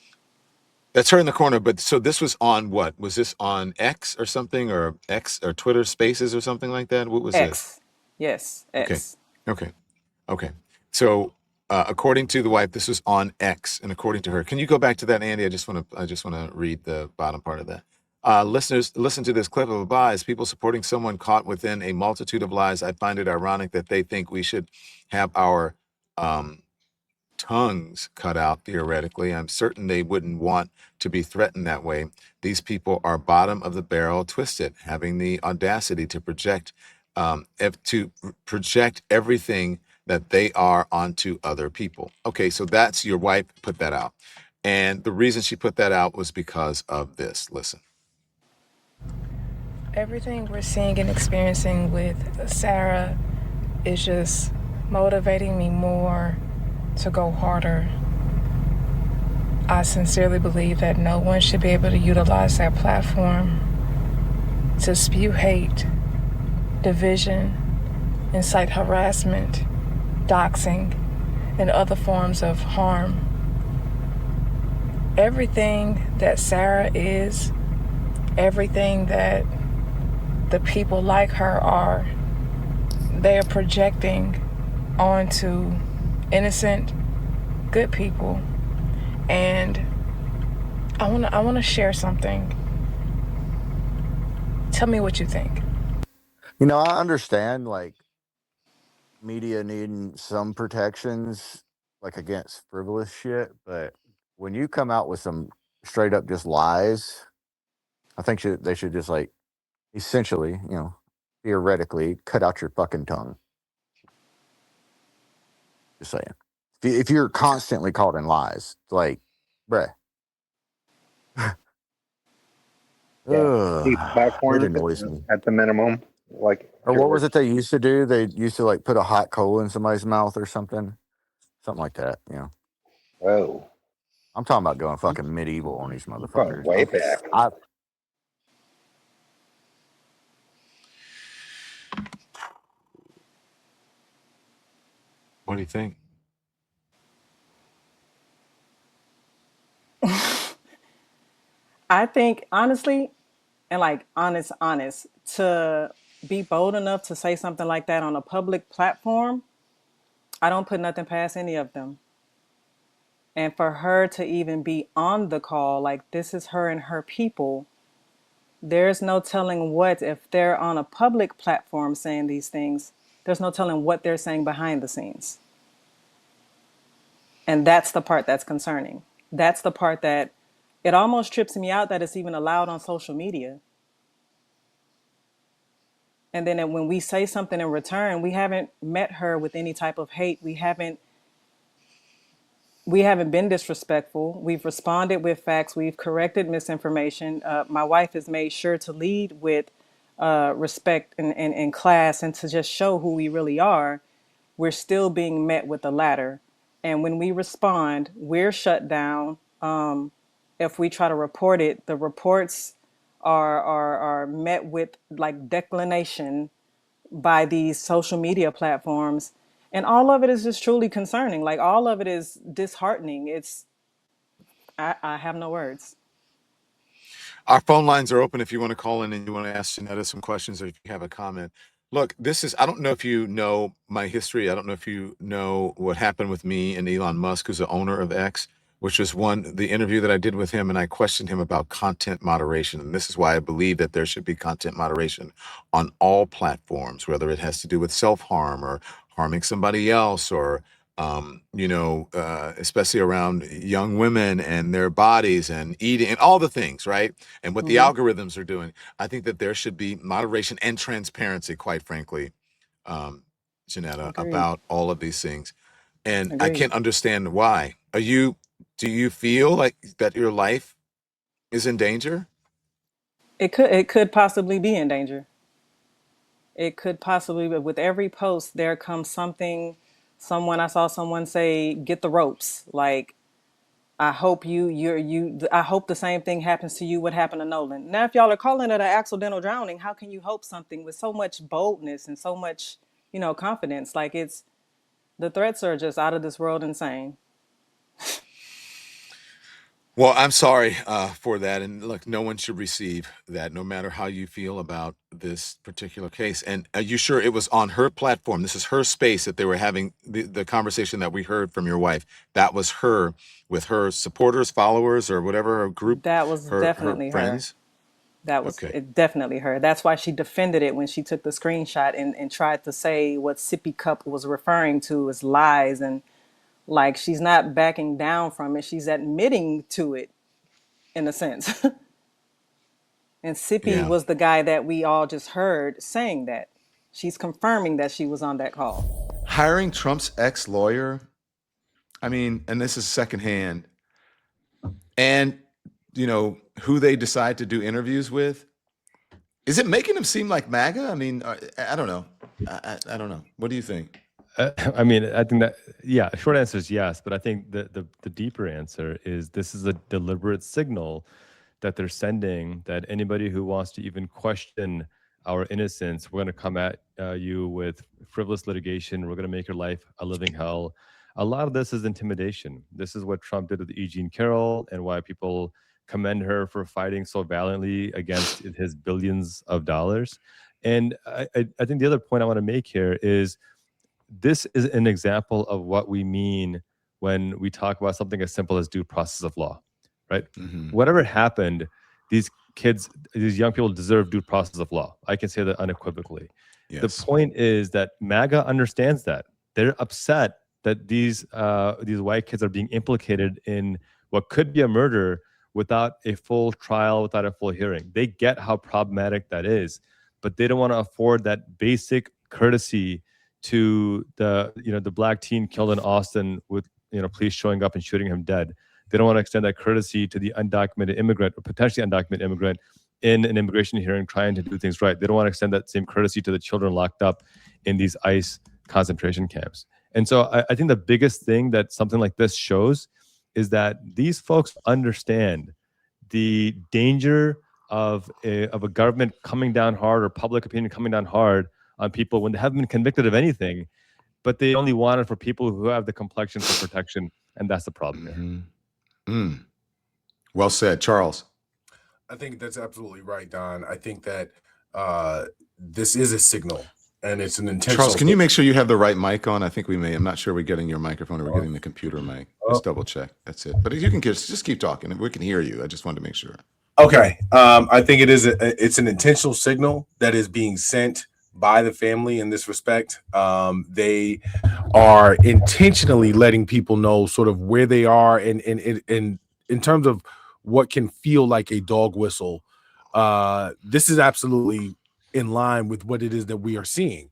That's her in the corner. But so this was on what? Was this on X or something, or X or Twitter Spaces or something like that? What was X. Yes, X. Okay. So according to the wife, this was on X, and according to her, can you go back to that, Andy? I just want to read the bottom part of that. Listeners, listen to this clip of lies. People supporting someone caught within a multitude of lies. I find it ironic that they think we should have our tongues cut out, theoretically. I'm certain they wouldn't want to be threatened that way. These people are bottom of the barrel twisted, having the audacity to project everything that they are onto other people. Okay, so that's your wife put that out. And the reason she put that out was because of this. Listen. Everything we're seeing and experiencing with Sarah is just motivating me more to go harder. I sincerely believe that no one should be able to utilize that platform to spew hate, division, incite harassment, doxing, and other forms of harm. Everything that Sarah is, everything that the people like her are, they are projecting onto innocent, good people. And I want to share something. Tell me what you think. You know, I understand like media needing some protections, like against frivolous shit, but when you come out with some straight up just lies, I think they should just like essentially, theoretically, cut out your fucking tongue. Just saying. If you're constantly caught in lies, like, bruh. Keep It platforms annoys me. at the minimum. Like, Or what was it they used to do? They used to like put a hot coal in somebody's mouth or something. Something like that, whoa, I'm talking about going fucking medieval on these going motherfuckers. way back. What do you think? I think honestly, and like honest, to be bold enough to say something like that on a public platform, I don't put nothing past any of them. And for her to even be on the call, like this is her and her people, there's no telling what, if they're on a public platform saying these things, there's no telling what they're saying behind the scenes. And that's the part that's concerning. That's the part that it almost trips me out that it's even allowed on social media. And then when we say something in return, we haven't met her with any type of hate. We haven't been disrespectful. We've responded with facts. We've corrected misinformation. My wife has made sure to lead with respect and class and to just show who we really are. We're still being met with the latter. And when we respond, we're shut down. If we try to report it, the reports are met with like declination by these social media platforms. And all of it is just truly concerning. Like all of it is disheartening. I have no words. Our phone lines are open if you want to call in and you want to ask Jeanetta some questions or if you have a comment. Look, I don't know if you know my history. I don't know if you know what happened with me and Elon Musk, who's the owner of X, which was the interview that I did with him, and I questioned him about content moderation. And this is why I believe that there should be content moderation on all platforms, whether it has to do with self-harm or harming somebody else or especially around young women and their bodies and eating and all the things, right? And what the algorithms are doing. I think that there should be moderation and transparency, quite frankly, Jeanetta, about all of these things. And I can't understand why. Do you feel like that your life is in danger? It could possibly be in danger. It could possibly, but with every post, there comes something. I saw someone say, "Get the ropes." Like, I hope I hope the same thing happens to you. What happened to Nolan? Now, if y'all are calling it an accidental drowning, how can you hope something with so much boldness and so much, confidence? Like the threats are just out of this world insane. Well, I'm sorry for that. And look, no one should receive that, no matter how you feel about this particular case. And are you sure it was on her platform? This is her space that they were having the conversation that we heard from your wife. That was her with her supporters, followers, or whatever her group, That was her definitely friends. her. That was definitely her. That's why she defended it when she took the screenshot and tried to say what Sippy Cup was referring to as lies. And like, she's not backing down from it. She's admitting to it in a sense. And Sippy was the guy that we all just heard saying that. She's confirming that she was on that call. Hiring Trump's ex-lawyer, I mean, and this is secondhand, and who they decide to do interviews with, Is it making him seem like MAGA? I mean, I don't know. I don't know. What do you think? I mean, I think that, yeah, short answer is yes, but I think the deeper answer is this is a deliberate signal that they're sending that anybody who wants to even question our innocence, we're going to come at you with frivolous litigation. We're going to make your life a living hell. A lot of this is intimidation. This is what Trump did with E. Jean Carroll and why people commend her for fighting so valiantly against his billions of dollars. And I think the other point I want to make here is this is an example of what we mean when we talk about something as simple as due process of law, right? Whatever happened, these kids, these young people deserve due process of law. I can say that unequivocally. Yes. The point is that MAGA understands that. They're upset that these white kids are being implicated in what could be a murder without a full trial, without a full hearing. They get how problematic that is, but they don't want to afford that basic courtesy to the black teen killed in Austin with police showing up and shooting him dead. They don't want to extend that courtesy to the undocumented immigrant or potentially undocumented immigrant in an immigration hearing trying to do things right. They don't want to extend that same courtesy to the children locked up in these ICE concentration camps. And so I think the biggest thing that something like this shows is that these folks understand the danger of a government coming down hard or public opinion coming down hard on people when they haven't been convicted of anything, but they only want it for people who have the complexion for protection, and that's the problem here. Well said, Charles. I think that's absolutely right, Don. I think that this is a signal, and it's an intentional. Charles, can you make sure you have the right mic on? I think we may. I'm not sure we're getting your microphone or we're getting the computer mic. Let's double check. That's it. But if you can just keep talking, we can hear you. I just wanted to make sure. Okay. I think it is. It's an intentional signal that is being sent by the family in this respect. They are intentionally letting people know sort of where they are in terms of what can feel like a dog whistle. This is absolutely in line with what it is that we are seeing.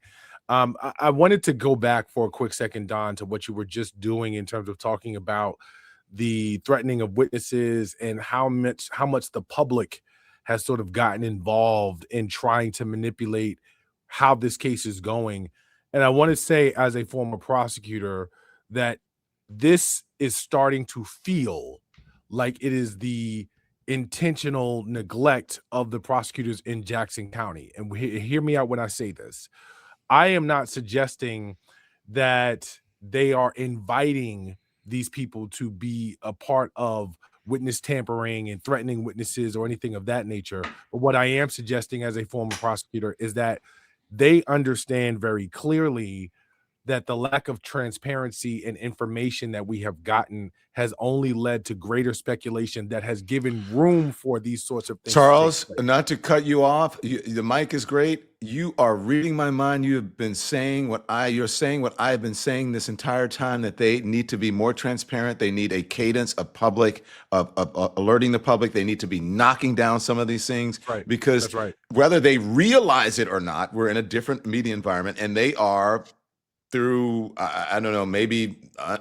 I wanted to go back for a quick second, Don, to what you were just doing in terms of talking about the threatening of witnesses and how much the public has sort of gotten involved in trying to manipulate how this case is going. And I want to say, as a former prosecutor, that this is starting to feel like it is the intentional neglect of the prosecutors in Jackson County. And hear me out when I say this. I am not suggesting that they are inviting these people to be a part of witness tampering and threatening witnesses or anything of that nature. But what I am suggesting as a former prosecutor is that they understand very clearly that the lack of transparency and information that we have gotten has only led to greater speculation that has given room for these sorts of things. Charles, not to cut you off, the mic is great. You are reading my mind. You have been saying you're saying what I've been saying this entire time, that they need to be more transparent. They need a cadence of public, of alerting the public. They need to be knocking down some of these things, right? Because that's right. Whether they realize it or not, we're in a different media environment, and they are, through, I don't know, maybe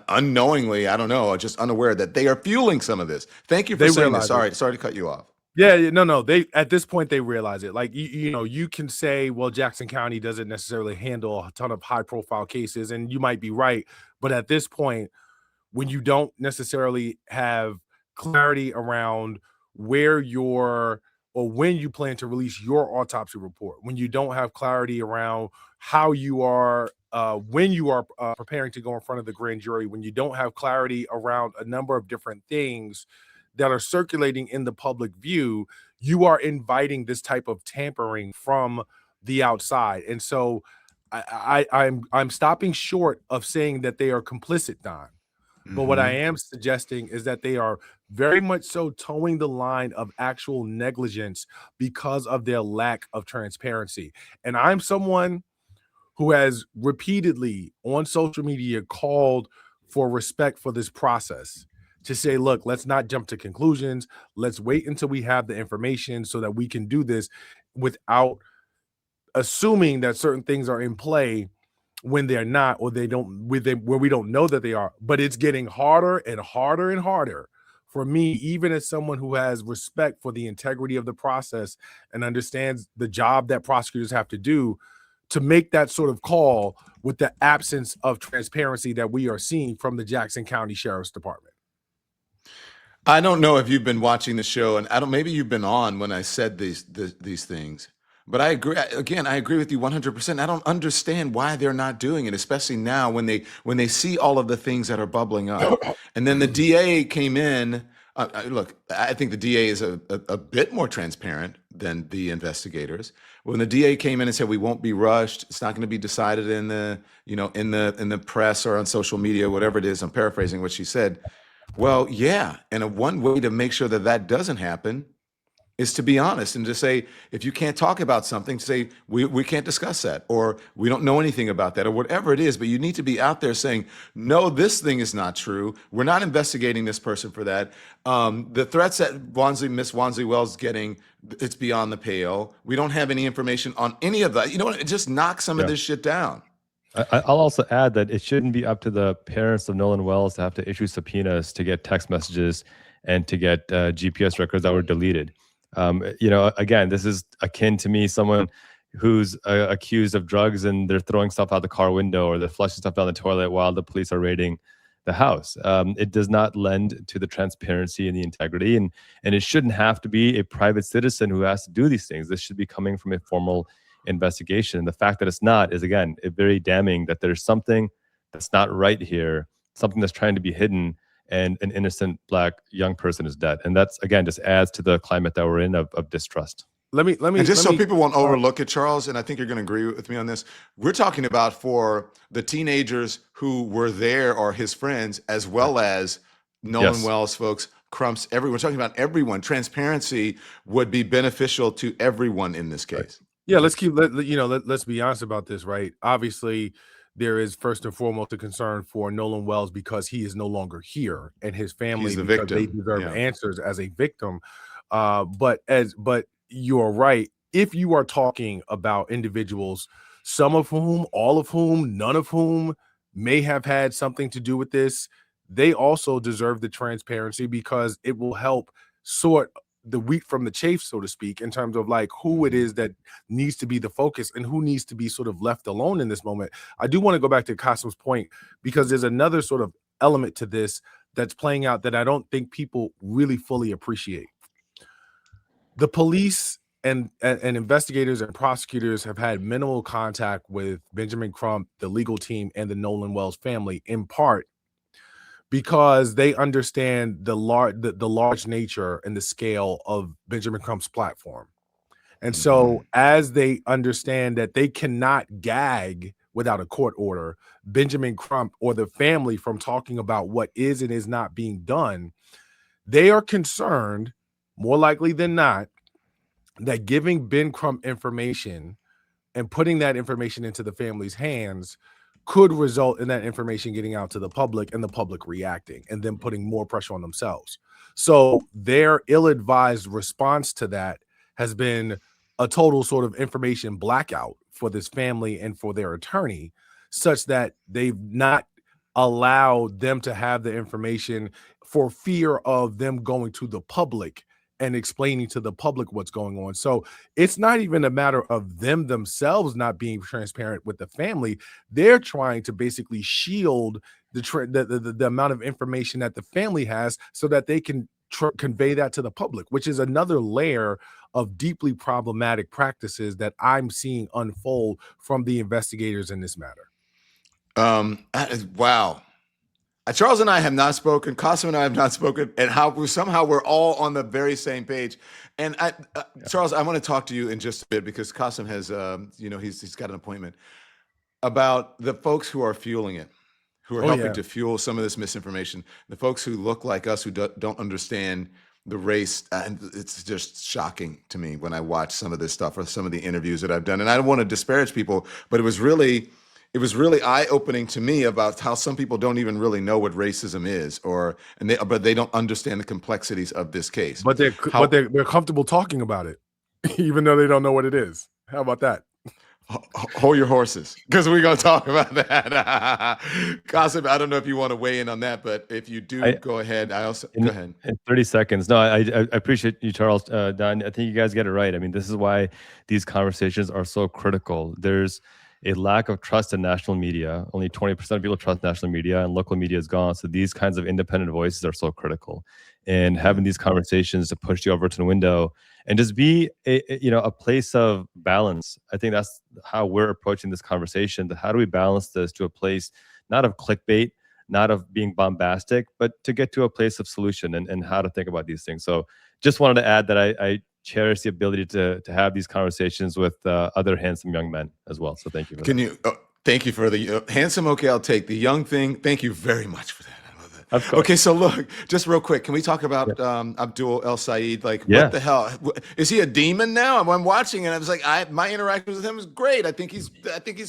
unknowingly, I don't know, just unaware that they are fueling some of this. Thank you for saying this. Sorry to cut you off. Yeah, no. They, at this point, they realize it. Like, you can say, well, Jackson County doesn't necessarily handle a ton of high profile cases, and you might be right. But at this point, when you don't necessarily have clarity around where when you plan to release your autopsy report, when you don't have clarity around how you are, when you are preparing to go in front of the grand jury, when you don't have clarity around a number of different things that are circulating in the public view, you are inviting this type of tampering from the outside. And so I'm stopping short of saying that they are complicit, Don. But what I am suggesting is that they are very much so towing the line of actual negligence because of their lack of transparency. And I'm someone who has repeatedly on social media called for respect for this process, to say, look, let's not jump to conclusions. Let's wait until we have the information so that we can do this without assuming that certain things are in play when they're not, or where we don't know that they are. But it's getting harder and harder and harder for me, even as someone who has respect for the integrity of the process and understands the job that prosecutors have to do, to make that sort of call with the absence of transparency that we are seeing from the Jackson County Sheriff's Department. I don't know if you've been watching the show, and maybe you've been on when I said these things, but I agree. Again, I agree with you 100%. I don't understand why they're not doing it, especially now when they see all of the things that are bubbling up. And then the DA came in. Look, I think the DA is a bit more transparent than the investigators. When the DA came in and said we won't be rushed, it's not going to be decided in the press or on social media, whatever it is. I'm paraphrasing what she said. Well, yeah, and one way to make sure that that doesn't happen is to be honest and to say, if you can't talk about something, say we can't discuss that, or we don't know anything about that, or whatever it is. But you need to be out there saying, no, this thing is not true. We're not investigating this person for that. The threats that Miss Wansley Wells getting, it's beyond the pale. We don't have any information on any of that. You know what? It just knocks some of this shit down. I'll also add that it shouldn't be up to the parents of Nolan Wells to have to issue subpoenas to get text messages and to get GPS records that were deleted. Again, this is akin to me, someone who's accused of drugs and they're throwing stuff out the car window or they're flushing stuff down the toilet while the police are raiding the house. It does not lend to the transparency and the integrity, and it shouldn't have to be a private citizen who has to do these things. This should be coming from a formal investigation. And the fact that it's not is, again, very damning that there's something that's not right here, something that's trying to be hidden, and an innocent Black young person is dead. And that's, again, just adds to the climate that we're in of distrust. So people won't overlook it, Charles, and I think you're going to agree with me on this. We're talking about for the teenagers who were there or his friends, as well as Nolan Wells folks, Crumps, everyone. We're talking about everyone. Transparency would be beneficial to everyone in this case. Yeah, let's be honest about this, right? Obviously, there is first and foremost a concern for Nolan Wells because he is no longer here, and his family, because they deserve answers as a victim. But you're right. If you are talking about individuals, some of whom, all of whom, none of whom may have had something to do with this, they also deserve the transparency because it will help sort the wheat from the chaff, so to speak, in terms of like who it is that needs to be the focus and who needs to be sort of left alone in this moment. I do want to go back to Qasim's point because there's another sort of element to this that's playing out that I don't think people really fully appreciate. The police and investigators and prosecutors have had minimal contact with Benjamin Crump, the legal team, and the Nolan Wells family, in part because they understand the large nature and the scale of Benjamin Crump's platform. And so as they understand that they cannot gag without a court order Benjamin Crump or the family from talking about what is and is not being done, they are concerned, more likely than not, that giving Ben Crump information and putting that information into the family's hands could result in that information getting out to the public and the public reacting and then putting more pressure on themselves. So their ill-advised response to that has been a total sort of information blackout for this family and for their attorney, such that they've not allowed them to have the information for fear of them going to the public and explaining to the public what's going on. So it's not even a matter of them themselves not being transparent with the family. They're trying to basically shield the amount of information that the family has so that they can convey that to the public, which is another layer of deeply problematic practices that I'm seeing unfold from the investigators in this matter. Wow. Charles and I have not spoken. Qasim and I have not spoken, and somehow we're all on the very same page. And Charles, I want to talk to you in just a bit because Qasim has, he's got an appointment about the folks who are fueling it, who are helping to fuel some of this misinformation. The folks who look like us, who don't understand the race, and it's just shocking to me when I watch some of this stuff or some of the interviews that I've done. And I don't want to disparage people, but it was really eye-opening to me about how some people don't even really know what racism is, but they don't understand the complexities of this case. But they're comfortable talking about it, even though they don't know what it is. How about that? Hold your horses, because we're going to talk about that. Gossip, I don't know if you want to weigh in on that, but if you do, go ahead. Go ahead. In 30 seconds. No, I appreciate you, Charles. Don, I think you guys get it right. I mean, this is why these conversations are so critical. There's a lack of trust in national media. Only 20% of people trust national media, and local media is gone. So these kinds of independent voices are so critical. And having these conversations to push the Overton window and just be a place of balance. I think that's how we're approaching this conversation. How do we balance this to a place not of clickbait, not of being bombastic, but to get to a place of solution and how to think about these things. So just wanted to add that I cherish the ability to have these conversations with other handsome young men as well. So thank you for that. Thank you for the handsome. Okay, I'll take the young thing. Thank you very much for that. I love that. Of course. Okay, so look, just real quick, can we talk about Abdul El Said? Like, Yeah. what the hell? Is he a demon now? I'm watching and I was like, my interaction with him is great. I think he's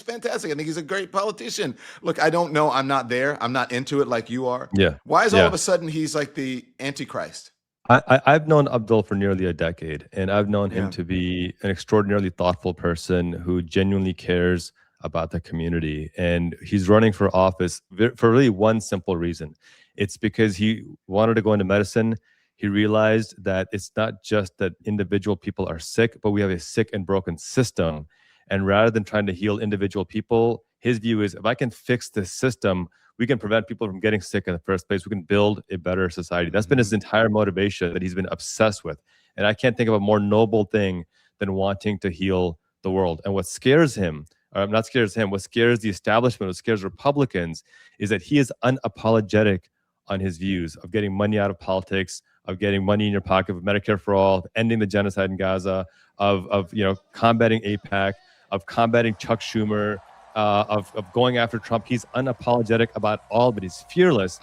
fantastic. I think he's a great politician. Look, I don't know. I'm not there. I'm not into it like you are. Yeah. Why is all of a sudden he's like the Antichrist? I've known Abdul for nearly a decade, and I've known him to be an extraordinarily thoughtful person who genuinely cares about the community. And he's running for office for really one simple reason. It's because he wanted to go into medicine. He realized that it's not just that individual people are sick, but we have a sick and broken system. And rather than trying to heal individual people, his view is, if I can fix this system, we can prevent people from getting sick in the first place. We can build a better society. That's been his entire motivation that he's been obsessed with. And I can't think of a more noble thing than wanting to heal the world. And what scares him, or not scares him, what scares the establishment, what scares Republicans, is that he is unapologetic on his views of getting money out of politics, of getting money in your pocket, of Medicare for all, of ending the genocide in Gaza, of combating AIPAC, of combating Chuck Schumer, of going after Trump. He's unapologetic about all, but he's fearless.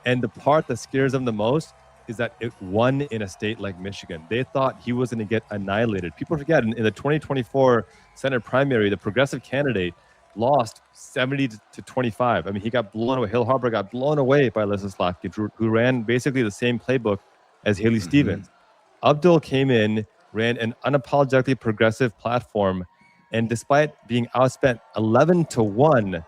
And the part that scares them the most is that it won in a state like Michigan. They thought he was going to get annihilated. People forget, in the 2024 Senate primary, the progressive candidate lost 70 to 25. I mean, he got blown away. Hill Harbor got blown away by Lisa Slotkin, who ran basically the same playbook as Haley Stevens. Abdul came in, ran an unapologetically progressive platform, and despite being outspent 11-1,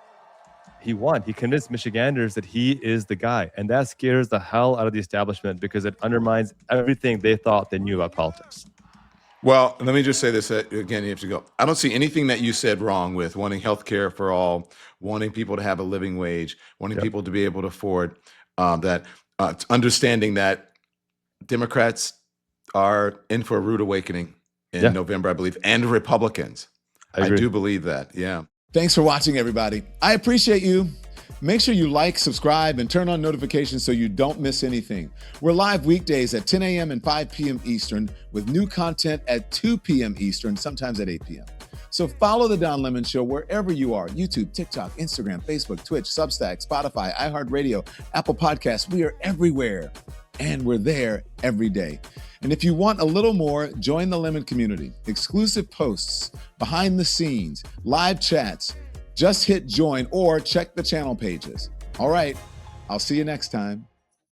he won. He convinced Michiganders that he is the guy. And that scares the hell out of the establishment because it undermines everything they thought they knew about politics. Well, let me just say this again, you have to go. I don't see anything that you said wrong with wanting health care for all, wanting people to have a living wage, wanting people to be able to afford that, understanding that Democrats are in for a rude awakening in November, I believe, and Republicans. I do believe that. Yeah. Thanks for watching, everybody. I appreciate you. Make sure you like, subscribe, and turn on notifications so you don't miss anything. We're live weekdays at 10 a.m. and 5 p.m. Eastern with new content at 2 p.m. Eastern, sometimes at 8 p.m. So follow The Don Lemon Show wherever you are: YouTube, TikTok, Instagram, Facebook, Twitch, Substack, Spotify, iHeart Radio, Apple Podcasts. We are everywhere, and we're there every day. And if you want a little more, join the Lemon community. Exclusive posts, behind the scenes, live chats. Just hit join or check the channel pages. All right, I'll see you next time.